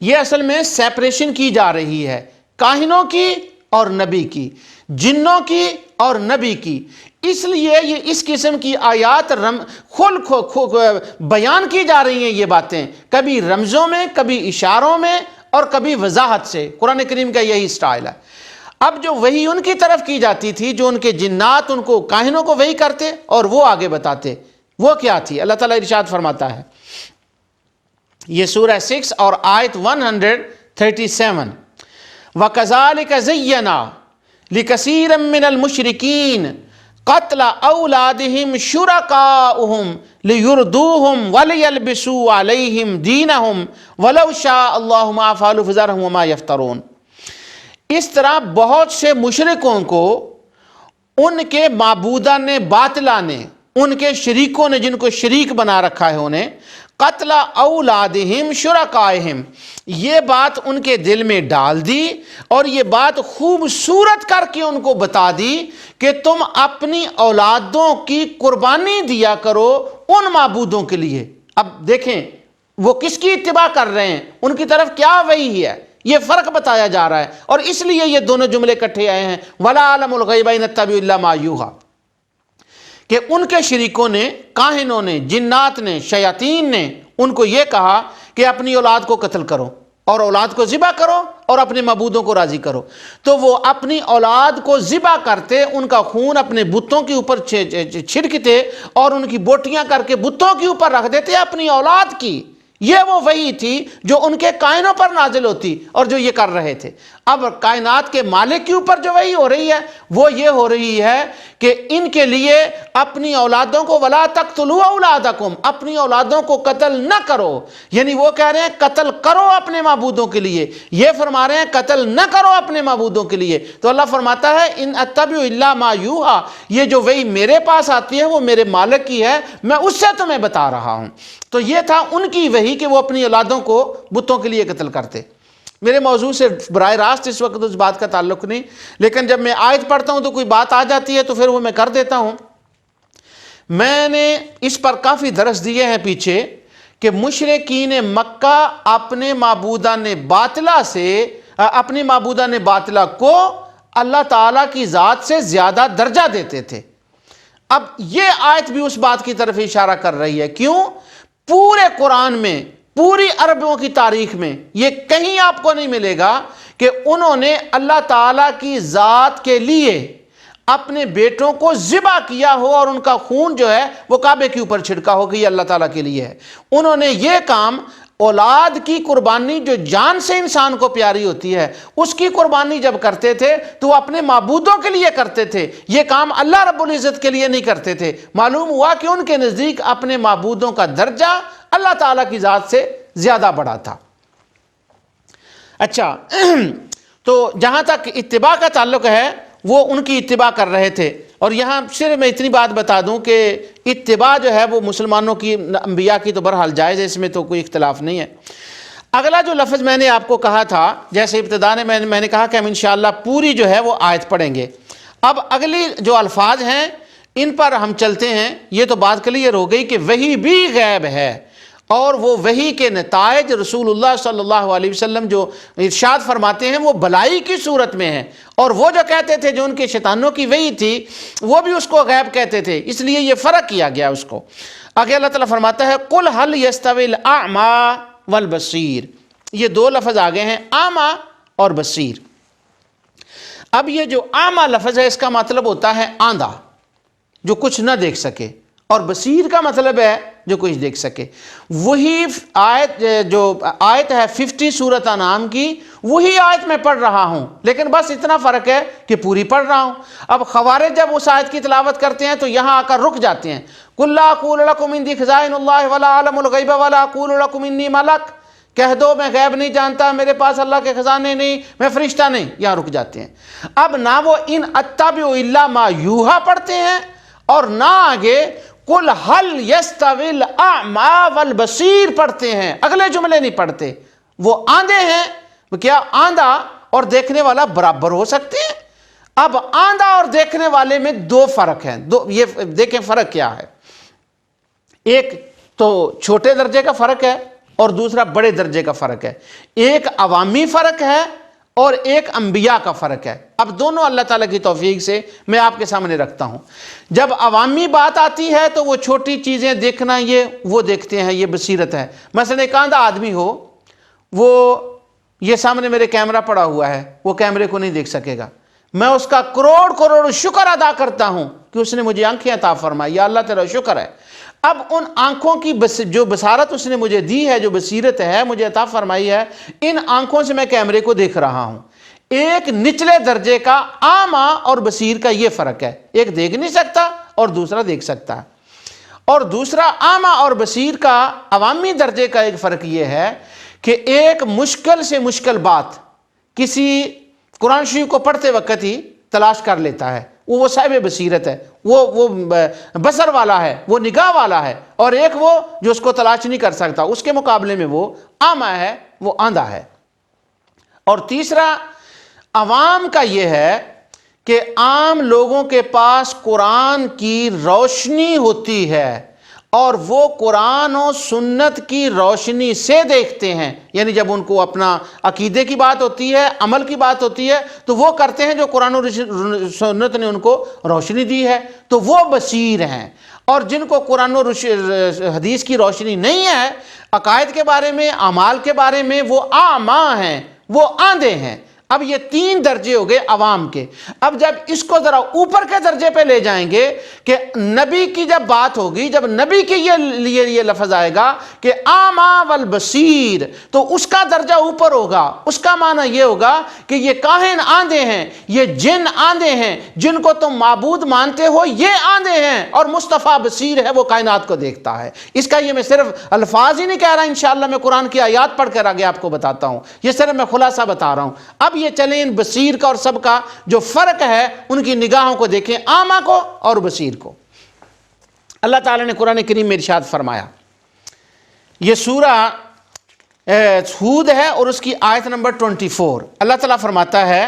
یہ اصل میں سیپریشن کی جا رہی ہے کاہنوں کی اور نبی کی، جنوں کی اور نبی کی۔ اس لیے یہ اس قسم کی آیات بیان کی جا رہی ہیں، یہ باتیں کبھی رمزوں میں، کبھی اشاروں میں، اور کبھی وضاحت سے۔ قرآن کریم کا یہی سٹائل ہے۔ اب جو وحی ان کی طرف کی جاتی تھی، جو ان کے جنات ان کو، کاہنوں کو وحی کرتے اور وہ آگے بتاتے، وہ کیا تھی؟ اللہ تعالیٰ ارشاد فرماتا ہے، یہ سورہ 6 اور آیت 137، وَكَذَلِكَ زَيَّنَا لِكَثِيرٍ مِّنَ الْمُشْرِكِينَ قَتْلَ أَوْلَادِهِمْ شُرَكَاؤُهُمْ لِيُرْدُوهُمْ وَلِيَلْبِسُوا عَلَيْهِمْ دِينَهُمْ وَلَوْ شَاءَ اللَّهُ مَا فَعَلُوا فَذَرْهُمْ وَمَا يَفْتَرُونَ۔ اس طرح بہت سے مشرکوں کو ان کے معبودان باطلہ نے، ان کے شریکوں نے، جن کو شریک بنا رکھا ہے انہیں، قتل اولادہم شرکائہم، یہ بات ان کے دل میں ڈال دی، اور یہ بات خوبصورت کر کے ان کو بتا دی کہ تم اپنی اولادوں کی قربانی دیا کرو ان معبودوں کے لیے۔ اب دیکھیں وہ کس کی اتباع کر رہے ہیں، ان کی طرف کیا وحی ہے، یہ فرق بتایا جا رہا ہے، اور اس لیے یہ دونوں جملے اکٹھے آئے ہیں، وَلَا عَلَمُ الْغَيْبَ إِنْ أَتَّبِعُ إِلَّا مَا يُوحَىٰ، کہ ان کے شریکوں نے، کاہنوں نے، جنات نے، شیاطین نے ان کو یہ کہا کہ اپنی اولاد کو قتل کرو اور اولاد کو ذبح کرو اور اپنے معبودوں کو راضی کرو۔ تو وہ اپنی اولاد کو ذبح کرتے، ان کا خون اپنے بتوں کے اوپر چھڑکتے اور ان کی بوٹیاں کر کے بتوں کے اوپر رکھ دیتے اپنی اولاد کی۔ یہ وہ وحی تھی جو ان کے کائنوں پر نازل ہوتی، اور جو یہ کر رہے تھے۔ اب کائنات کے مالک کے اوپر جو وحی ہو رہی ہے وہ یہ ہو رہی ہے کہ ان کے لیے اپنی اولادوں کو ولا تقتلوا اولادکم، اپنی اولادوں کو قتل نہ کرو، یعنی وہ کہہ رہے ہیں قتل کرو اپنے معبودوں کے لیے، یہ فرما رہے ہیں قتل نہ کرو اپنے معبودوں کے لیے۔ تو اللہ فرماتا ہے ان اتبع الا ما یوحى، یہ جو وحی میرے پاس آتی ہے وہ میرے مالک کی ہے، میں اس سے تمہیں بتا رہا ہوں۔ تو یہ تھا ان کی وحی کہ وہ اپنی اولادوں کو بتوں کے لیے قتل کرتے۔ میرے موضوع سے براہ راست اس وقت اس بات کا تعلق نہیں، لیکن جب میں آیت پڑھتا ہوں تو کوئی بات آ جاتی ہے تو پھر وہ میں کر دیتا ہوں۔ میں نے اس پر کافی درس دیے ہیں پیچھے کہ مشرکین مکہ اپنے معبودان باطلہ کو اللہ تعالیٰ کی ذات سے زیادہ درجہ دیتے تھے۔ اب یہ آیت بھی اس بات کی طرف اشارہ کر رہی ہے۔ کیوں؟ پورے قرآن میں، پوری عربوں کی تاریخ میں یہ کہیں آپ کو نہیں ملے گا کہ انہوں نے اللہ تعالیٰ کی ذات کے لیے اپنے بیٹوں کو ذبح کیا ہو اور ان کا خون جو ہے وہ کعبے کے اوپر چھڑکا ہو کہ یہ اللہ تعالیٰ کے لیے ہے۔ انہوں نے یہ کام اولاد کی قربانی جو جان سے انسان کو پیاری ہوتی ہے اس کی قربانی جب کرتے تھے تو وہ اپنے معبودوں کے لیے کرتے تھے، یہ کام اللہ رب العزت کے لیے نہیں کرتے تھے۔ معلوم ہوا کہ ان کے نزدیک اپنے معبودوں کا درجہ اللہ تعالیٰ کی ذات سے زیادہ بڑا تھا۔ اچھا، تو جہاں تک اتباع کا تعلق ہے وہ ان کی اتباع کر رہے تھے۔ اور یہاں صرف میں اتنی بات بتا دوں کہ اتباع جو ہے وہ مسلمانوں کی، انبیاء کی تو بہرحال جائز ہے، اس میں تو کوئی اختلاف نہیں ہے۔ اگلا جو لفظ میں نے آپ کو کہا تھا، جیسے ابتدا میں نے کہا کہ ہم انشاءاللہ پوری جو ہے وہ آیت پڑھیں گے۔ اب اگلی جو الفاظ ہیں ان پر ہم چلتے ہیں۔ یہ تو بات کلیئر ہو گئی کہ وحی بھی غیب ہے، اور وہ وحی کے نتائج رسول اللہ صلی اللہ علیہ وسلم جو ارشاد فرماتے ہیں وہ بلائی کی صورت میں ہیں، اور وہ جو کہتے تھے جو ان کے شیطانوں کی وحی تھی وہ بھی اس کو غیب کہتے تھے، اس لیے یہ فرق کیا گیا اس کو۔ آگے اللہ تعالیٰ فرماتا ہے قُلْ هَلْ يَسْتَوِي الْأَعْمَى وَالْبَصِيرُ، یہ دو لفظ آگے ہیں، اعمیٰ اور بصیر۔ اب یہ جو اعمیٰ لفظ ہے اس کا مطلب ہوتا ہے آندھا، جو کچھ نہ دیکھ سکے، اور بصیر کا مطلب ہے جو کچھ دیکھ سکے۔ وہی آیت جو آیت ہے 50 سورۃ انعام کی، وہی آیت میں پڑھ رہا ہوں، لیکن بس اتنا فرق ہے کہ پوری پڑھ رہا ہوں۔ اب خوارج جب اس آیت کی تلاوت کرتے ہیں تو یہاں آ کر رک جاتے ہیں۔ قُلْ لَا أَقُولُ لَكُمْ عِنْدِي خَزَائِنُ اللَّهِ وَلَا أَعْلَمُ الْغَيْبَ وَلَا أَقُولُ لَكُمْ إِنِّي مَلَكٌ، کہہ دو میں غیب نہیں جانتا، میرے پاس اللہ کے خزانے نہیں، میں فرشتہ نہیں۔ یہاں رک جاتے ہیں۔ اب نہ وہ ان اتبع الا ما یوحى پڑھتے ہیں اور نہ آگے قُلْ هَلْ يَسْتَوِي الْأَعْمَى وَالْبَصِيرُ پڑھتے ہیں، اگلے جملے نہیں پڑھتے۔ وہ آندھے ہیں، کیا آندھا اور دیکھنے والا برابر ہو سکتے ہیں؟ اب آندھا اور دیکھنے والے میں دو فرق ہیں، یہ دیکھیں فرق کیا ہے۔ ایک تو چھوٹے درجے کا فرق ہے اور دوسرا بڑے درجے کا فرق ہے۔ ایک عوامی فرق ہے اور ایک انبیاء کا فرق ہے۔ اب دونوں اللہ تعالیٰ کی توفیق سے میں آپ کے سامنے رکھتا ہوں۔ جب عوامی بات آتی ہے تو وہ چھوٹی چیزیں دیکھنا وہ دیکھتے ہیں، یہ بصیرت ہے۔ مثلا ایک آندھا آدمی ہو، وہ یہ سامنے میرے کیمرہ پڑا ہوا ہے، وہ کیمرے کو نہیں دیکھ سکے گا، میں اس کا کروڑ شکر ادا کرتا ہوں کہ اس نے مجھے آنکھیں عطا فرمائی، یا اللہ تیرا شکر ہے۔ اب ان آنکھوں کی جو بصارت اس نے مجھے دی ہے، جو بصیرت ہے مجھے عطا فرمائی ہے، ان آنکھوں سے میں کیمرے کو دیکھ رہا ہوں۔ ایک نچلے درجے کا اعمیٰ اور بصیر کا یہ فرق ہے، ایک دیکھ نہیں سکتا اور دوسرا دیکھ سکتا ہے۔ اور دوسرا اعمیٰ اور بصیر کا عوامی درجے کا ایک فرق یہ ہے کہ ایک مشکل سے مشکل بات کسی قرآن شریف کو پڑھتے وقت ہی تلاش کر لیتا ہے، وہ صاحب بصیرت ہے، وہ بصر والا ہے، وہ نگاہ والا ہے، اور ایک وہ جو اس کو تلاش نہیں کر سکتا، اس کے مقابلے میں وہ اعمیٰ ہے، وہ آندھا ہے۔ اور تیسرا عوام کا یہ ہے کہ عام لوگوں کے پاس قرآن کی روشنی ہوتی ہے اور وہ قرآن و سنت کی روشنی سے دیکھتے ہیں، یعنی جب ان کو اپنا عقیدے کی بات ہوتی ہے، عمل کی بات ہوتی ہے تو وہ کرتے ہیں جو قرآن و سنت نے ان کو روشنی دی ہے، تو وہ بصیر ہیں۔ اور جن کو قرآن و حدیث کی روشنی نہیں ہے، عقائد کے بارے میں، اعمال کے بارے میں، وہ اعمیٰ ہیں، وہ آندھے ہیں۔ اب یہ 3 درجے ہو گئے عوام کے. اب جب اس کو ذرا اوپر کے درجے پہ لے جائیں گے کہ نبی کی جب بات ہوگی, جب نبی کے یہ لفظ آئے گا کہ اعمیٰ والبصیر, تو اس کا درجہ اوپر ہوگا. اس کا معنی یہ ہوگا کہ یہ کاہن آندھے ہیں, یہ جن آندھے ہیں, جن کو تم معبود مانتے ہو یہ آندھے ہیں, اور مصطفیٰ بصیر ہے, وہ کائنات کو دیکھتا ہے. اس کا یہ میں صرف الفاظ ہی نہیں کہہ رہا, انشاءاللہ میں قرآن کی آیات پڑھ کر آگے آپ کو بتاتا ہوں, یہ صرف میں خلاصہ بتا رہا ہوں. اب یہ چلیں ان بصیر کا اور سب کا جو فرق ہے ان کی نگاہوں کو دیکھیں, اعمیٰ کو اور بصیر کو. اللہ تعالیٰ نے قرآن کریم میں ارشاد فرمایا, یہ سورہ ہود ہے اور اس کی آیت نمبر 24. اللہ تعالیٰ فرماتا ہے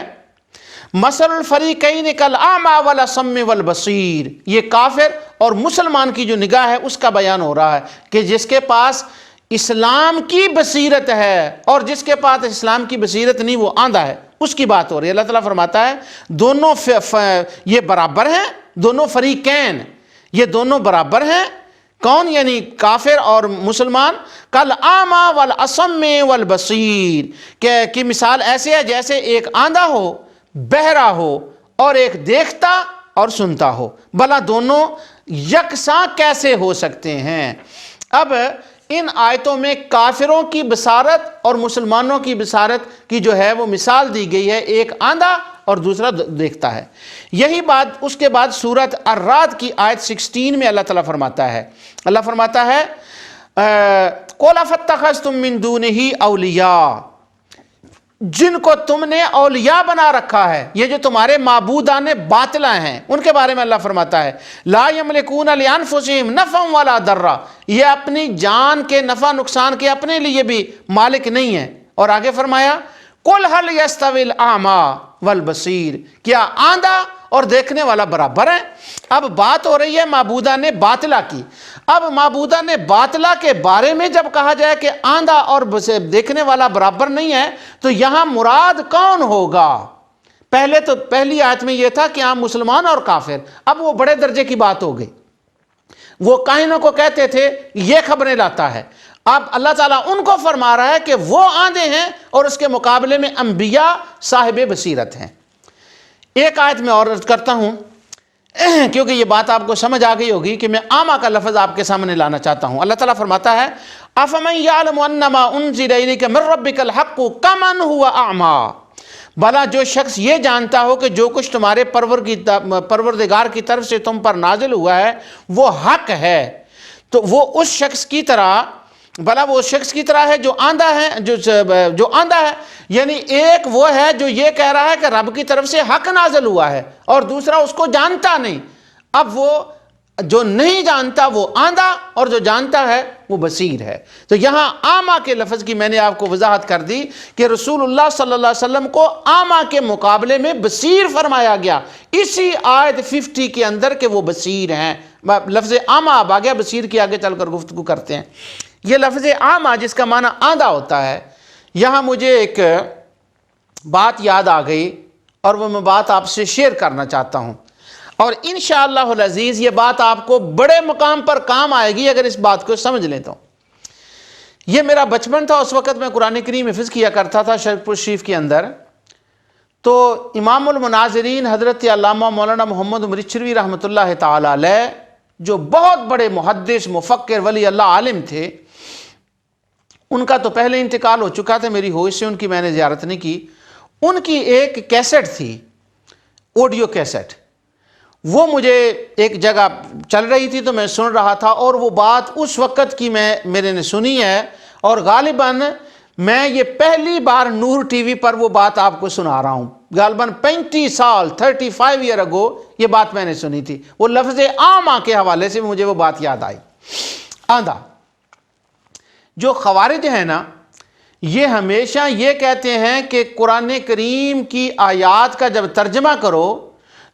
مثل الفریقین کالاعمیٰ والاصم والبصیر. یہ کافر اور مسلمان کی جو نگاہ ہے اس کا بیان ہو رہا ہے کہ جس کے پاس اسلام کی بصیرت ہے اور جس کے پاس اسلام کی بصیرت نہیں وہ آندھا ہے, اس کی بات ہو رہی ہے. اللہ تعالیٰ فرماتا ہے دونوں یہ برابر ہیں, دونوں فریقین یہ دونوں برابر ہیں. کون؟ یعنی کافر اور مسلمان. کالاعمیٰ والاصم والبصیر, کہ مثال ایسے ہے جیسے ایک آندھا ہو, بہرا ہو, اور ایک دیکھتا اور سنتا ہو. بھلا دونوں یکساں کیسے ہو سکتے ہیں؟ اب ان آیتوں میں کافروں کی بصارت اور مسلمانوں کی بصارت کی جو ہے وہ مثال دی گئی ہے, ایک آندھا اور دوسرا دیکھتا ہے. یہی بات اس کے بعد سورۃ الرعد کی آیت 16 میں اللہ تعالیٰ فرماتا ہے, اللہ فرماتا ہے قُلْ أَفَاتَّخَذْتُم مِّن دُونِهِ أَوْلِيَاءَ, جن کو تم نے اولیاء بنا رکھا ہے, یہ جو تمہارے معبودان باطلہ ہیں ان کے بارے میں اللہ فرماتا ہے لا یملکون لانفسہم نفعا ولا ضرا, یہ اپنی جان کے نفع نقصان کے اپنے لیے بھی مالک نہیں ہیں. اور آگے فرمایا قُلْ هَلْ يَسْتَوِي الْأَعْمَىٰ وَالْبَصِيرُ, کیا آندھا اور دیکھنے والا برابر ہیں؟ اب بات ہو رہی ہے معبودان باطلہ کی. اب معبودان باطلہ کے بارے میں جب کہا جائے کہ آندھا اور دیکھنے والا برابر نہیں ہے تو یہاں مراد کون ہوگا؟ پہلے تو پہلی آیت میں یہ تھا کہ ہاں مسلمان اور کافر, اب وہ بڑے درجے کی بات ہو گئی. وہ کاہنوں کو کہتے تھے یہ خبریں لاتا ہے, اب اللہ تعالیٰ ان کو فرما رہا ہے کہ وہ آندھے ہیں اور اس کے مقابلے میں انبیاء صاحب بصیرت ہیں. ایک آیت میں اور عرض کرتا ہوں کیونکہ یہ بات آپ کو سمجھ آ گئی ہوگی کہ میں اعمیٰ کا لفظ آپ کے سامنے لانا چاہتا ہوں. اللہ تعالیٰ فرماتا ہے أَفَمَنْ يَعْلَمُ أَنَّمَا أُنزِلَ إِلَيْكَ مِنْ رَبِّكَ الْحَقُّ كَمَنْ هُوَ أَعْمَىٰ, بھلا جو شخص یہ جانتا ہو کہ جو کچھ تمہارے پروردگار کی طرف سے تم پر نازل ہوا ہے وہ حق ہے, تو وہ اس شخص کی طرح, بھلا وہ شخص کی طرح ہے جو آندھا ہے, جو آندھا ہے. یعنی ایک وہ ہے جو یہ کہہ رہا ہے کہ رب کی طرف سے حق نازل ہوا ہے اور دوسرا اس کو جانتا نہیں. اب وہ جو نہیں جانتا وہ آندھا اور جو جانتا ہے وہ بصیر ہے. تو یہاں اعمیٰ کے لفظ کی میں نے آپ کو وضاحت کر دی کہ رسول اللہ صلی اللہ علیہ وسلم کو اعمیٰ کے مقابلے میں بصیر فرمایا گیا اسی آیت 50 کے اندر کہ وہ بصیر ہیں. لفظ اعمیٰ اب آ گیا, بصیر کی آگے چل کر گفتگو کرتے ہیں. یہ لفظ اعمیٰ جس کا معنی آندھا ہوتا ہے, یہاں مجھے ایک بات یاد آ گئی اور وہ میں بات آپ سے شیئر کرنا چاہتا ہوں, اور انشاءاللہ العزیز یہ بات آپ کو بڑے مقام پر کام آئے گی اگر اس بات کو سمجھ لیں تو. یہ میرا بچپن تھا, اس وقت میں قرآن کریم حفظ کیا کرتا تھا شرک پور شریف کے اندر. تو امام المناظرین حضرت علامہ مولانا محمد مرچھروی رحمۃ اللہ تعالی علیہ, جو بہت بڑے محدث مفکر ولی اللہ عالم تھے, ان کا تو پہلے انتقال ہو چکا تھا, میری ہوش سے ان کی میں نے زیارت نہیں کی. ان کی ایک کیسٹ تھی, آڈیو کیسٹ, وہ مجھے ایک جگہ چل رہی تھی تو میں سن رہا تھا, اور وہ بات اس وقت کی میرے نے سنی ہے, اور غالباً میں یہ پہلی بار نور ٹی وی پر وہ بات آپ کو سنا رہا ہوں. غالباً 35 سال 35 ایئر اگو یہ بات میں نے سنی تھی. وہ لفظ اعمیٰ کے حوالے سے مجھے وہ بات یاد آئی. آندھا, جو خوارج ہیں نا, یہ ہمیشہ یہ کہتے ہیں کہ قرآن کریم کی آیات کا جب ترجمہ کرو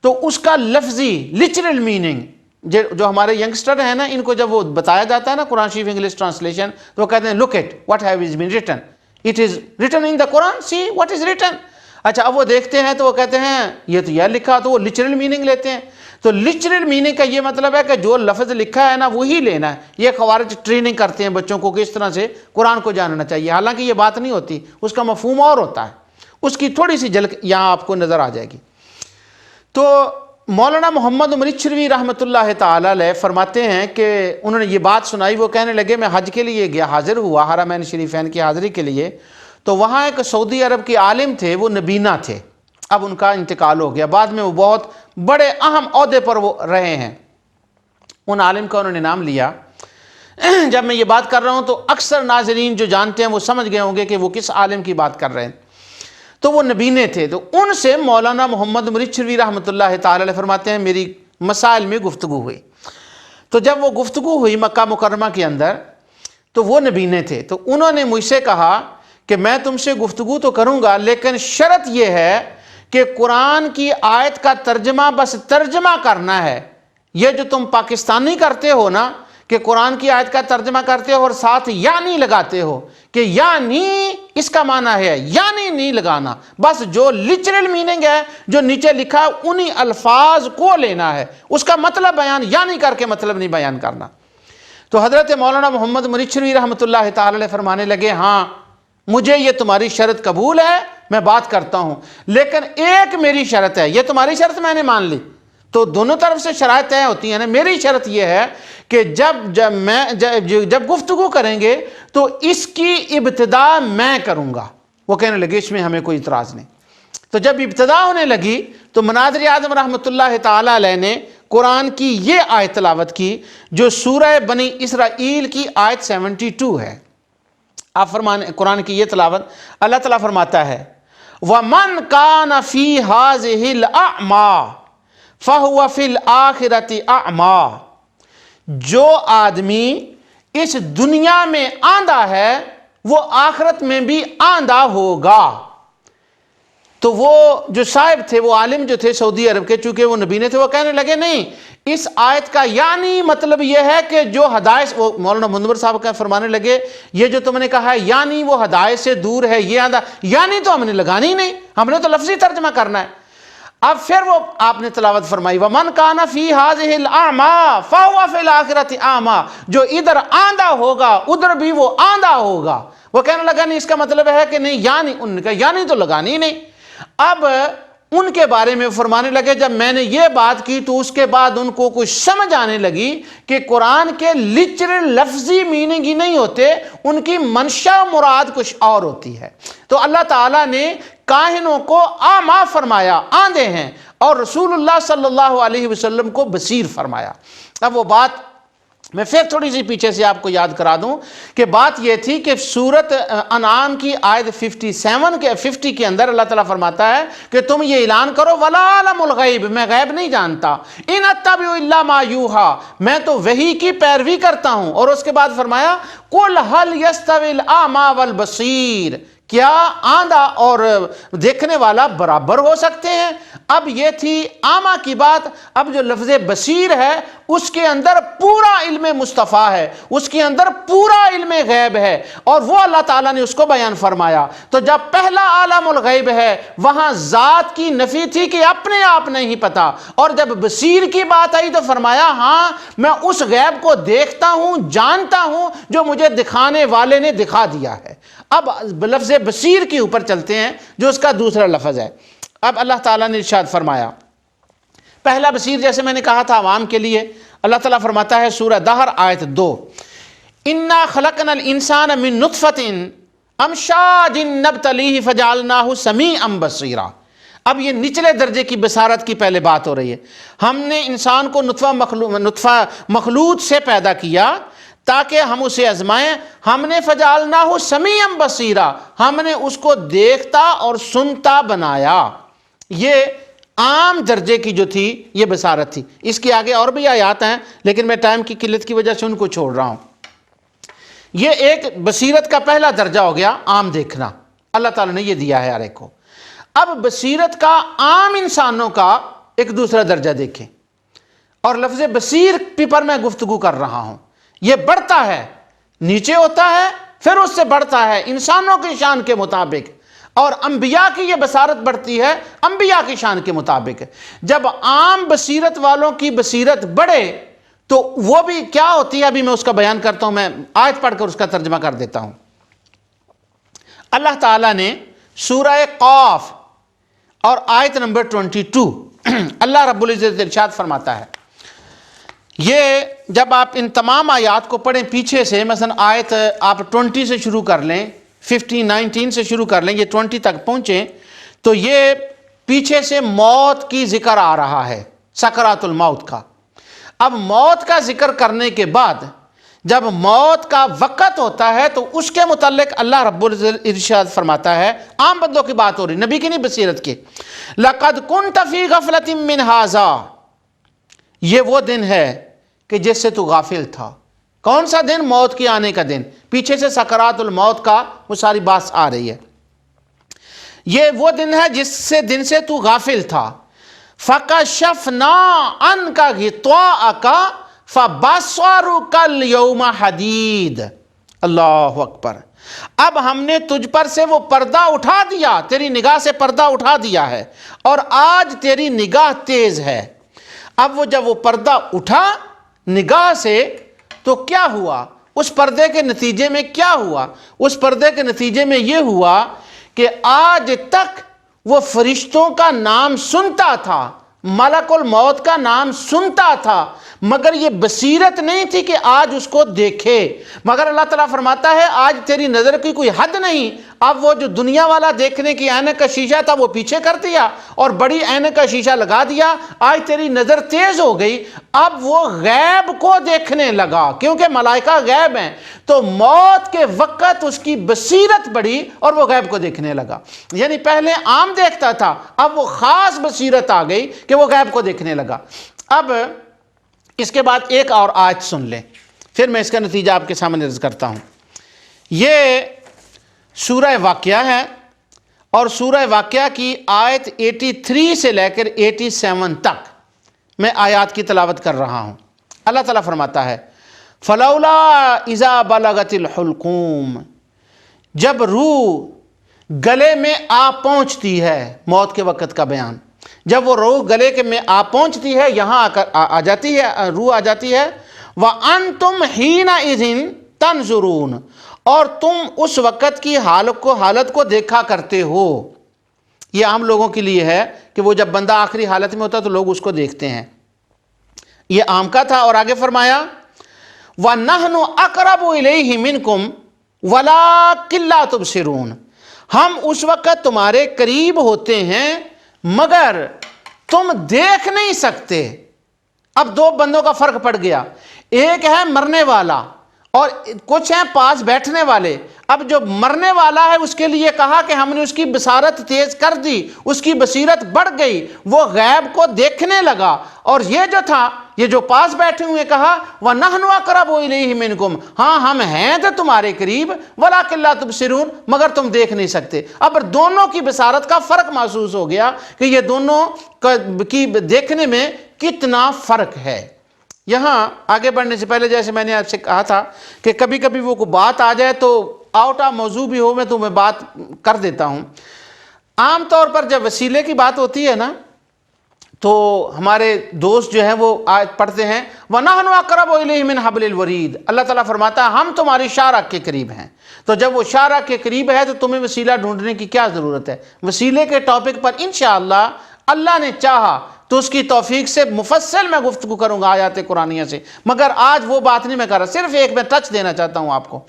تو اس کا لفظی لٹرل میننگ, جو ہمارے ینگسٹر ہیں نا, ان کو جب وہ بتایا جاتا ہے نا قرآن شریف انگلش ٹرانسلیشن, تو وہ کہتے ہیں look at what has been written, it is written in the Quran, see what is written. اچھا, اب وہ دیکھتے ہیں تو وہ کہتے ہیں یہ تو یہ لکھا, تو وہ لٹرل میننگ لیتے ہیں. تو لٹرل میننگ کا یہ مطلب ہے کہ جو لفظ لکھا ہے نا وہی لینا ہے. یہ خوارج ٹریننگ کرتے ہیں بچوں کو کہ اس طرح سے قرآن کو جاننا چاہیے, حالانکہ یہ بات نہیں ہوتی, اس کا مفہوم اور ہوتا ہے. اس کی تھوڑی سی جھلک یہاں آپ کو نظر آ جائے گی۔ تو مولانا محمد مرچھروی رحمۃ اللہ تعالی علیہ فرماتے ہیں کہ انہوں نے یہ بات سنائی، وہ کہنے لگے میں حج کے لیے گیا، حاضر ہوا حرمین شریفین کی حاضری کے لیے، تو وہاں ایک سعودی عرب کے عالم تھے، وہ نبینا تھے، اب ان کا انتقال ہو گیا، بعد میں وہ بہت بڑے اہم عہدے پر وہ رہے ہیں۔ ان عالم کا انہوں نے نام لیا۔ جب میں یہ بات کر رہا ہوں تو اکثر ناظرین جو جانتے ہیں وہ سمجھ گئے ہوں گے کہ وہ کس عالم کی بات کر رہے ہیں۔ تو وہ نبینے تھے، تو ان سے مولانا محمد مرچھروی رحمۃ اللہ تعالی علیہ فرماتے ہیں میری مسائل میں گفتگو ہوئی۔ تو جب وہ گفتگو ہوئی مکہ مکرمہ کے اندر، تو وہ نبینے تھے، تو انہوں نے مجھ سے کہا کہ میں تم سے گفتگو تو کروں گا، لیکن شرط یہ ہے کہ قرآن کی آیت کا ترجمہ بس ترجمہ کرنا ہے۔ یہ جو تم پاکستانی کرتے ہو نا کہ قرآن کی آیت کا ترجمہ کرتے ہو اور ساتھ یعنی لگاتے ہو کہ یعنی اس کا معنی ہے، یعنی نہیں لگانا، بس جو لٹرل میننگ ہے جو نیچے لکھا ہے انہی الفاظ کو لینا ہے، اس کا مطلب بیان یعنی کر کے مطلب نہیں بیان کرنا۔ تو حضرت مولانا محمد مرچھروی رحمۃ اللہ تعالی علیہ فرمانے لگے ہاں مجھے یہ تمہاری شرط قبول ہے، میں بات کرتا ہوں، لیکن ایک میری شرط ہے، یہ تمہاری شرط میں نے مان لی، تو دونوں طرف سے شرائط طے ہوتی ہیں نا۔ میری شرط یہ ہے کہ جب گفتگو کریں گے تو اس کی ابتدا میں کروں گا۔ وہ کہنے لگے اس میں ہمیں کوئی اعتراض نہیں۔ تو جب ابتدا ہونے لگی تو مناظر اعظم رحمۃ اللہ تعالی علیہ نے قرآن کی یہ آیت تلاوت کی جو سورہ بنی اسرائیل کی آیت 72 ہے۔ آپ فرمانے قرآن کی یہ تلاوت، اللہ تعالیٰ فرماتا ہے وَمَنْ كَانَ فِي هَذِهِ الْأَعْمَى فَهُوَ فِي الْآخِرَةِ أَعْمَى، جو آدمی اس دنیا میں آندھا ہے وہ آخرت میں بھی آندھا ہوگا۔ تو وہ جو صاحب تھے، وہ عالم جو تھے سعودی عرب کے، چونکہ وہ نبینے تھے، وہ کہنے لگے نہیں اس آیت کا یعنی مطلب یہ ہے کہ جو ہدایت، وہ مولانا منور صاحب کا فرمانے لگے یہ جو تم نے کہا ہے یعنی وہ ہدایت سے دور ہے، یہ آندھا، یعنی تو ہم نے لگانی نہیں، ہم نے تو لفظی ترجمہ کرنا ہے۔ اب پھر وہ آپ نے تلاوت فرمائی وَمَنْ كَانَ فِي هَذِهِ الْأَعْمَى فَهُوَ فِي الْآخِرَةِ أَعْمَى، جو ادھر آندھا ہوگا ادھر بھی وہ آندھا ہوگا۔ وہ کہنے لگا نہیں اس کا مطلب ہے کہ نہیں یعنی، ان کا یعنی تو لگانی نہیں۔ اب ان کے بارے میں فرمانے لگے جب میں نے یہ بات کی تو اس کے بعد ان کو کچھ سمجھ آنے لگی کہ قرآن کے لٹرل لفظی میننگ ہی نہیں ہوتے، ان کی منشا مراد کچھ اور ہوتی ہے۔ تو اللہ تعالیٰ نے کاہنوں کو اعمیٰ فرمایا، آندھے ہیں، اور رسول اللہ صلی اللہ علیہ وسلم کو بصیر فرمایا۔ اب وہ بات میں پھر تھوڑی سی پیچھے سے آپ کو یاد کرا دوں کہ بات یہ تھی کہ سورت انعام کی آیت 50 کے اندر اللہ تعالیٰ فرماتا ہے کہ تم یہ اعلان کرو وَلَا أَعْلَمُ الْغَيْبَ، میں غیب نہیں جانتا، إِنْ أَتَّبِعُ إِلَّا مَا يُوحَىٰ، میں تو وحی کی پیروی کرتا ہوں۔ اور اس کے بعد فرمایا قُلْ هَلْ يَسْتَوِي الْأَعْمَىٰ وَالْبَصِيرُ، کیا آندھا اور دیکھنے والا برابر ہو سکتے ہیں؟ اب یہ تھی اعمیٰ کی بات۔ اب جو لفظ بصیر ہے اس کے اندر پورا علم مصطفیٰ ہے، اس کے اندر پورا علم غیب ہے، اور وہ اللہ تعالیٰ نے اس کو بیان فرمایا۔ تو جب پہلا عالم الغیب ہے وہاں ذات کی نفی تھی کہ اپنے آپ نہیں پتا، اور جب بصیر کی بات آئی تو فرمایا ہاں میں اس غیب کو دیکھتا ہوں، جانتا ہوں جو مجھے دکھانے والے نے دکھا دیا ہے۔ اب لفظ بصیر کے اوپر چلتے ہیں جو اس کا دوسرا لفظ ہے۔ اب اللہ تعالیٰ نے ارشاد فرمایا، پہلا بصیر جیسے میں نے کہا تھا عوام کے لیے، اللہ تعالیٰ فرماتا ہے سورہ دہر آیت 2 اِنَّا خَلَقْنَا الْإِنسَانَ مِن نُطْفَةٍ أَمْشَاجٍ نَبْتَلِيهِ فَجَعَلْنَاهُ سَمِيعًا بَصِيرًا۔ اب یہ نچلے درجے کی بصارت کی پہلے بات ہو رہی ہے۔ ہم نے انسان کو نطفہ مخلوط سے پیدا کیا تاکہ ہم اسے آزمائیں، ہم نے فَجَعَلْنَاهُ سَمِيعًا بَصِيرًا، ہم نے اس کو دیکھتا اور سنتا بنایا۔ یہ عام درجے کی جو تھی یہ بصارت تھی۔ اس کے آگے اور بھی آیات ہیں لیکن میں ٹائم کی قلت کی وجہ سے ان کو چھوڑ رہا ہوں۔ یہ ایک بصیرت کا پہلا درجہ ہو گیا، عام دیکھنا، اللہ تعالیٰ نے یہ دیا ہے ہر ایک کو۔ اب بصیرت کا عام انسانوں کا ایک دوسرا درجہ دیکھیں، اور لفظ بصیر پر میں گفتگو کر رہا ہوں۔ یہ بڑھتا ہے، نیچے ہوتا ہے پھر اس سے بڑھتا ہے انسانوں کی شان کے مطابق، اور انبیاء کی یہ بصارت بڑھتی ہے انبیاء کی شان کے مطابق۔ جب عام بصیرت والوں کی بصیرت بڑھے تو وہ بھی کیا ہوتی ہے، ابھی میں اس کا بیان کرتا ہوں، میں آیت پڑھ کر اس کا ترجمہ کر دیتا ہوں۔ اللہ تعالیٰ نے سورہ قاف اور آیت نمبر 22 اللہ رب العزت ارشاد فرماتا ہے، یہ جب آپ ان تمام آیات کو پڑھیں پیچھے سے، مثلا آیت آپ 20 سے شروع کر لیں، 15 19 سے شروع کر لیں، یہ 20 تک پہنچیں تو یہ پیچھے سے موت کی ذکر آ رہا ہے، سکرات الموت کا۔ اب موت کا ذکر کرنے کے بعد جب موت کا وقت ہوتا ہے تو اس کے متعلق اللہ رب العزت ارشاد فرماتا ہے، عام بندوں کی بات ہو رہی، نبی کی نہیں، بصیرت کی، لَقَدْ كُنْتَ فِي غَفْلَةٍ مِّنْ هَٰذَا، یہ وہ دن ہے کہ جس سے تو غافل تھا۔ کون سا دن؟ موت کے آنے کا دن، پیچھے سے سکرات الموت کا وہ ساری بات آ رہی ہے۔ یہ وہ دن ہے جس سے دن سے تو غافل تھا۔ فَكَشَفْنَا عَنْكَ غِطَاءَكَ فَبَصَرُكَ الْيَوْمَ حَدِيدٌ، اللہ اکبر۔ اب ہم نے تجھ پر سے وہ پردہ اٹھا دیا، تیری نگاہ سے پردہ اٹھا دیا ہے، اور آج تیری نگاہ تیز ہے۔ اب وہ جب وہ پردہ اٹھا نگاہ سے تو کیا ہوا؟ اس پردے کے نتیجے میں کیا ہوا؟ اس پردے کے نتیجے میں یہ ہوا کہ آج تک وہ فرشتوں کا نام سنتا تھا، ملک الموت کا نام سنتا تھا، مگر یہ بصیرت نہیں تھی کہ آج اس کو دیکھے۔ مگر اللہ تعالیٰ فرماتا ہے آج تیری نظر کی کوئی حد نہیں، اب وہ جو دنیا والا دیکھنے کی عینک کا شیشہ تھا وہ پیچھے کر دیا اور بڑی عینک کا شیشہ لگا دیا، آج تیری نظر تیز ہو گئی، اب وہ غیب کو دیکھنے لگا، کیونکہ ملائکہ غیب ہیں، تو موت کے وقت اس کی بصیرت بڑھی اور وہ غیب کو دیکھنے لگا۔ یعنی پہلے عام دیکھتا تھا، اب وہ خاص بصیرت آ گئی کہ وہ غیب کو دیکھنے لگا۔ اب اس کے بعد ایک اور آیت سن لیں، پھر میں اس کا نتیجہ آپ کے سامنے عرض کرتا ہوں۔ یہ سورہ واقعہ ہے، اور سورہ واقعہ کی آیت 83 سے لے کر 87 تک میں آیات کی تلاوت کر رہا ہوں۔ اللہ تعالیٰ فرماتا ہے فَلَوْلَا إِذَا بَلَغَتِ الْحُلْقُومَ، جب روح گلے میں آ پہنچتی ہے، موت کے وقت کا بیان، جب وہ روح گلے کے میں آ پہنچتی ہے، یہاں آ جاتی ہے، روح آ جاتی ہے، وَأَنْتُمْ حِينَئِذٍ تَنْظُرُونَ، اور تم اس وقت کی حالت کو دیکھا کرتے ہو۔ یہ عام لوگوں کے لیے ہے کہ وہ جب بندہ آخری حالت میں ہوتا تو لوگ اس کو دیکھتے ہیں، یہ عام کا تھا۔ اور آگے فرمایا وَنَحْنُ أَقْرَبُ إِلَيْهِ مِنْكُمْ وَلَٰكِن لَّا تُبْصِرُونَ، ہم اس وقت تمہارے قریب ہوتے ہیں مگر تم دیکھ نہیں سکتے۔ اب دو بندوں کا فرق پڑ گیا، ایک ہے مرنے والا اور کچھ ہیں پاس بیٹھنے والے۔ اب جو مرنے والا ہے اس کے لیے کہا کہ ہم نے اس کی بصارت تیز کر دی، اس کی بصیرت بڑھ گئی، وہ غیب کو دیکھنے لگا، اور یہ جو تھا، یہ جو پاس بیٹھے ہوئے کہا وَنَحْنُ أَقْرَبُ إِلَيْهِ مِنْكُمْ، ہاں ہم ہیں تو تمہارے قریب، وَلَٰكِن لَّا تُبْصِرُونَ، مگر تم دیکھ نہیں سکتے۔ اب دونوں کی بصارت کا فرق محسوس ہو گیا کہ یہ دونوں کی دیکھنے میں کتنا فرق ہے۔ یہاں آگے بڑھنے سے پہلے جیسے میں نے آپ سے کہا تھا کہ کبھی کبھی وہ کوئی بات آ جائے تو آؤٹ آف موضوع بھی ہو، میں تمہیں بات کر دیتا ہوں۔ عام طور پر جب وسیلے کی بات ہوتی ہے نا تو ہمارے دوست جو ہیں وہ آیت پڑھتے ہیں وَنَحْنُ أَقْرَبُ إِلَيْهِ مِنْ حَبْلِ الْوَرِيدِ، اللہ تعالیٰ فرماتا ہے ہم تمہاری شاہراہ کے قریب ہیں۔ تو جب وہ شاہراہ کے قریب ہے تو تمہیں وسیلہ ڈھونڈنے کی کیا ضرورت ہے؟ وسیلے کے ٹاپک پر انشاءاللہ اللہ نے چاہا تو اس کی توفیق سے مفصل میں گفتگو کروں گا آیات قرآنیہ سے، مگر آج وہ بات نہیں میں کر رہا، صرف ایک میں ٹچ دینا چاہتا ہوں آپ کو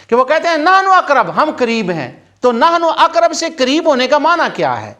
کہ وہ کہتے ہیں نحن اقرب، ہم قریب ہیں۔ تو نحن اقرب سے قریب ہونے کا معنی کیا ہے؟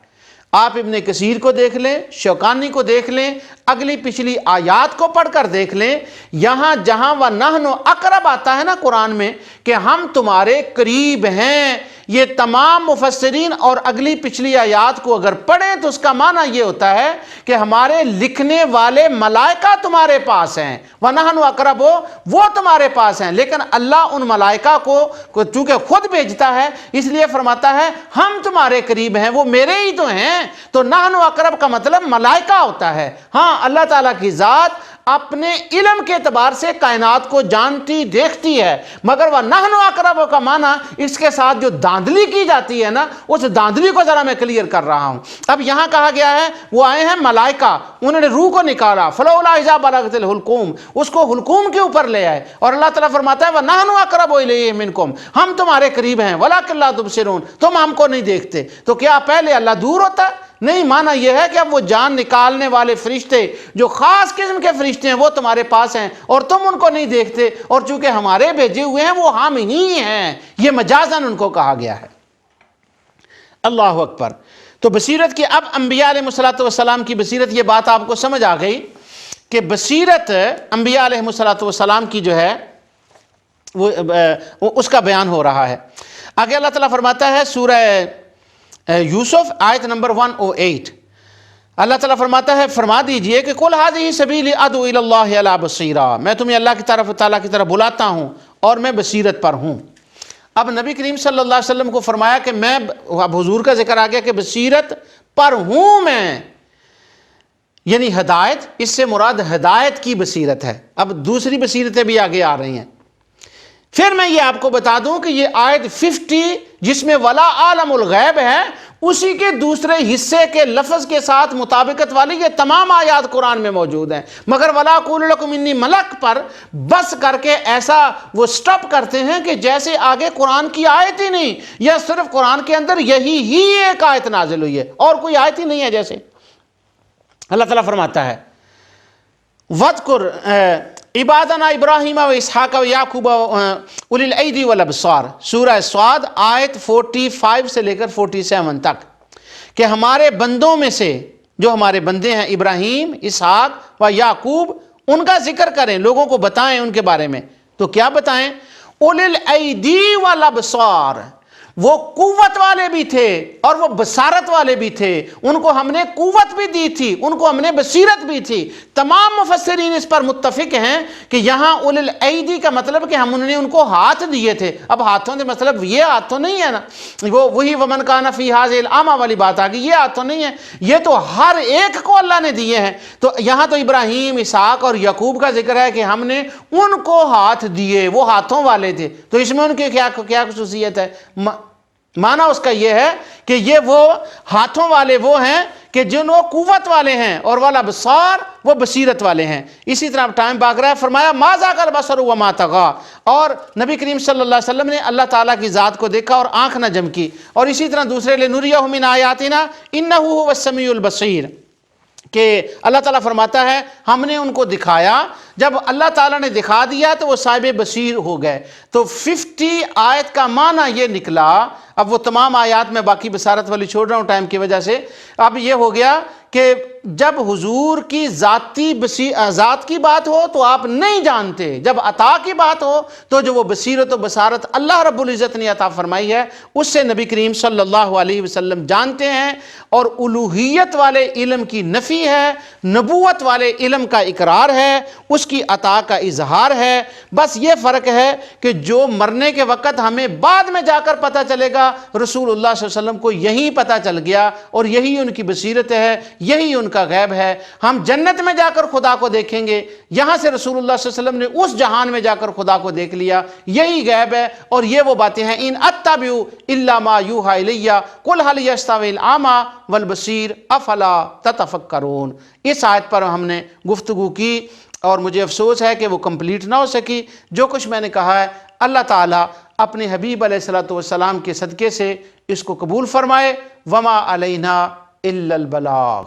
آپ ابن کثیر کو دیکھ لیں، شوکانی کو دیکھ لیں، اگلی پچھلی آیات کو پڑھ کر دیکھ لیں، یہاں جہاں وَنَحْنُ أَقْرَبُ آتا ہے نا قرآن میں کہ ہم تمہارے قریب ہیں، یہ تمام مفسرین اور اگلی پچھلی آیات کو اگر پڑھیں تو اس کا معنی یہ ہوتا ہے کہ ہمارے لکھنے والے ملائکہ تمہارے پاس ہیں، وَنَحْنُ أَقْرَبُ وہ تمہارے پاس ہیں، لیکن اللہ ان ملائکہ کو چونکہ خود بھیجتا ہے اس لیے فرماتا ہے ہم تمہارے قریب ہیں، وہ میرے ہی تو ہیں۔ تو نحن اقرب کا مطلب ملائکہ ہوتا ہے۔ ہاں اللہ تعالیٰ کی ذات اپنے علم کے اعتبار سے کائنات کو جانتی دیکھتی ہے، مگر وہ نحن اقرب کا معنی اس کے ساتھ جو داندلی کی جاتی ہے نا، اس داندلی کو ذرا میں کلیئر کر رہا ہوں۔ اب یہاں کہا گیا ہے وہ آئے ہیں ملائکہ، انہوں نے روح کو نکالا، فلولا اذا بلغت الحلقوم، اس کو حلقوم کے اوپر لے آئے، اور اللہ تعالیٰ فرماتا ہے وَنَحْنُ أَقْرَبُ إِلَيْهِ مِنْكُمْ، ہم تمہارے قریب ہیں، وَلَكِنْ لَا تُبْصِرُونَ، تم ہم کو نہیں دیکھتے۔ تو کیا پہلے اللہ دور ہوتا ہے؟ نہیں، معنی یہ ہے کہ اب وہ جان نکالنے والے فرشتے جو خاص قسم کے فرشتے ہیں وہ تمہارے پاس ہیں اور تم ان کو نہیں دیکھتے، اور چونکہ ہمارے بھیجے ہوئے ہیں وہ ہم ہی ہیں، یہ مجازاً ان کو کہا گیا ہے۔ اللہ اکبر۔ تو بصیرت کی، اب انبیاء علیہ السلام کی بصیرت، یہ بات آپ کو سمجھ آ گئی کہ بصیرت انبیاء علیہ السلام کی جو ہے وہ اس کا بیان ہو رہا ہے۔ آگے اللہ تعالیٰ فرماتا ہے سورہ یوسف آیت نمبر 108، اللہ تعالیٰ فرماتا ہے فرما دیجئے کہ قُلْ هَذِهِ سَبِيلِي أَدْعُو إِلَى اللَّهِ عَلَىٰ بَصِيرَةٍ، میں تمہیں اللہ کی طرف، تعالیٰ کی طرف بلاتا ہوں اور میں بصیرت پر ہوں۔ اب نبی کریم صلی اللہ علیہ وسلم کو فرمایا کہ میں، اب حضور کا ذکر آ گیا کہ بصیرت پر ہوں میں، یعنی ہدایت، اس سے مراد ہدایت کی بصیرت ہے۔ اب دوسری بصیرتیں بھی آگے آ رہی ہیں۔ پھر میں یہ آپ کو بتا دوں کہ یہ آیت 50 جس میں ولا عالم الغیب ہے، اسی کے دوسرے حصے کے لفظ کے ساتھ مطابقت والی یہ تمام آیات قرآن میں موجود ہیں، مگر ولا اقول لکم انی ملک پر بس کر کے ایسا وہ سٹاپ کرتے ہیں کہ جیسے آگے قرآن کی آیت ہی نہیں، یا صرف قرآن کے اندر یہی ہی ایک آیت نازل ہوئی ہے اور کوئی آیت ہی نہیں ہے۔ جیسے اللہ تعالیٰ فرماتا ہے وَاذْكُرْ عبادنا ابراہیم و اسحاق و یعقوب اولی الایدی والابصار، سورہ صاد آیت 45 سے لے کر 47 تک، کہ ہمارے بندوں میں سے جو ہمارے بندے ہیں ابراہیم، اسحاق و یعقوب، ان کا ذکر کریں، لوگوں کو بتائیں ان کے بارے میں۔ تو کیا بتائیں؟ اولی الایدی والابصار، وہ قوت والے بھی تھے اور وہ بصارت والے بھی تھے، ان کو ہم نے قوت بھی دی تھی، ان کو ہم نے بصیرت بھی تھی۔ تمام مفسرین اس پر متفق ہیں کہ یہاں اولی الایدی کا مطلب کہ ہم نے ان کو ہاتھ دیے تھے۔ اب ہاتھوں سے مطلب یہ ہاتھ تو نہیں ہے نا، وہی ومن کان فی ھذہ الاعمی والی بات آ گئی، یہ ہاتھ تو نہیں ہے، یہ تو ہر ایک کو اللہ نے دیے ہیں۔ تو یہاں تو ابراہیم، اسحاق اور یعقوب کا ذکر ہے کہ ہم نے ان کو ہاتھ دیے، وہ ہاتھوں والے تھے۔ تو اس میں ان کی کیا خصوصیت ہے؟ معنی اس کا یہ ہے کہ یہ وہ ہاتھوں والے وہ ہیں کہ جن وہ قوت والے ہیں، اور والا بصار وہ بصیرت والے ہیں۔ اسی طرح ٹائم بھاگ رہا ہے، فرمایا ما ذاق البصر وما طغى، اور نبی کریم صلی اللہ علیہ وسلم نے اللہ تعالیٰ کی ذات کو دیکھا اور آنکھ نہ جم کی۔ اور اسی طرح دوسرے لنریہ من آیاتنا انہ هو السمیع البصیر، کہ اللہ تعالیٰ فرماتا ہے ہم نے ان کو دکھایا، جب اللہ تعالیٰ نے دکھا دیا تو وہ صاحب بصیر ہو گئے۔ تو 50 آیت کا معنی یہ نکلا۔ اب وہ تمام آیات میں باقی بصارت والی چھوڑ رہا ہوں ٹائم کی وجہ سے۔ اب یہ ہو گیا کہ جب حضور کی ذات کی بات ہو تو آپ نہیں جانتے، جب عطا کی بات ہو تو جو وہ بصیرت و بصارت اللہ رب العزت نے عطا فرمائی ہے اس سے نبی کریم صلی اللہ علیہ وسلم جانتے ہیں، اور الوہیت والے علم کی نفی ہے، نبوت والے علم کا اقرار ہے، اس کی عطا کا اظہار ہے۔ بس یہ فرق ہے کہ جو مرنے کے وقت ہمیں بعد میں جا کر پتہ چلے گا، رسول اللہ صلی اللہ علیہ وسلم کو یہی پتہ چل گیا، اور یہی ان کی بصیرت ہے، یہی ان کا غیب ہے۔ ہم جنت میں جا کر خدا کو دیکھیں گے، یہاں سے رسول اللہ صلی اللہ علیہ وسلم نے اس جہان میں جا کر خدا کو دیکھ لیا، یہی غیب ہے۔ اور یہ وہ باتیں ہیں ان اتبع الا ما یوحی الی قل هل یستوی الاعمی والبصیر افلا تتفکرون۔ اس آیت پر ہم نے گفتگو کی، اور مجھے افسوس ہے کہ وہ کمپلیٹ نہ ہو سکی۔ جو کچھ میں نے کہا ہے اللہ تعالیٰ اپنے حبیب علیہ السلام کے صدقے سے اس کو قبول فرمائے۔ وما علینا الا البلاغ۔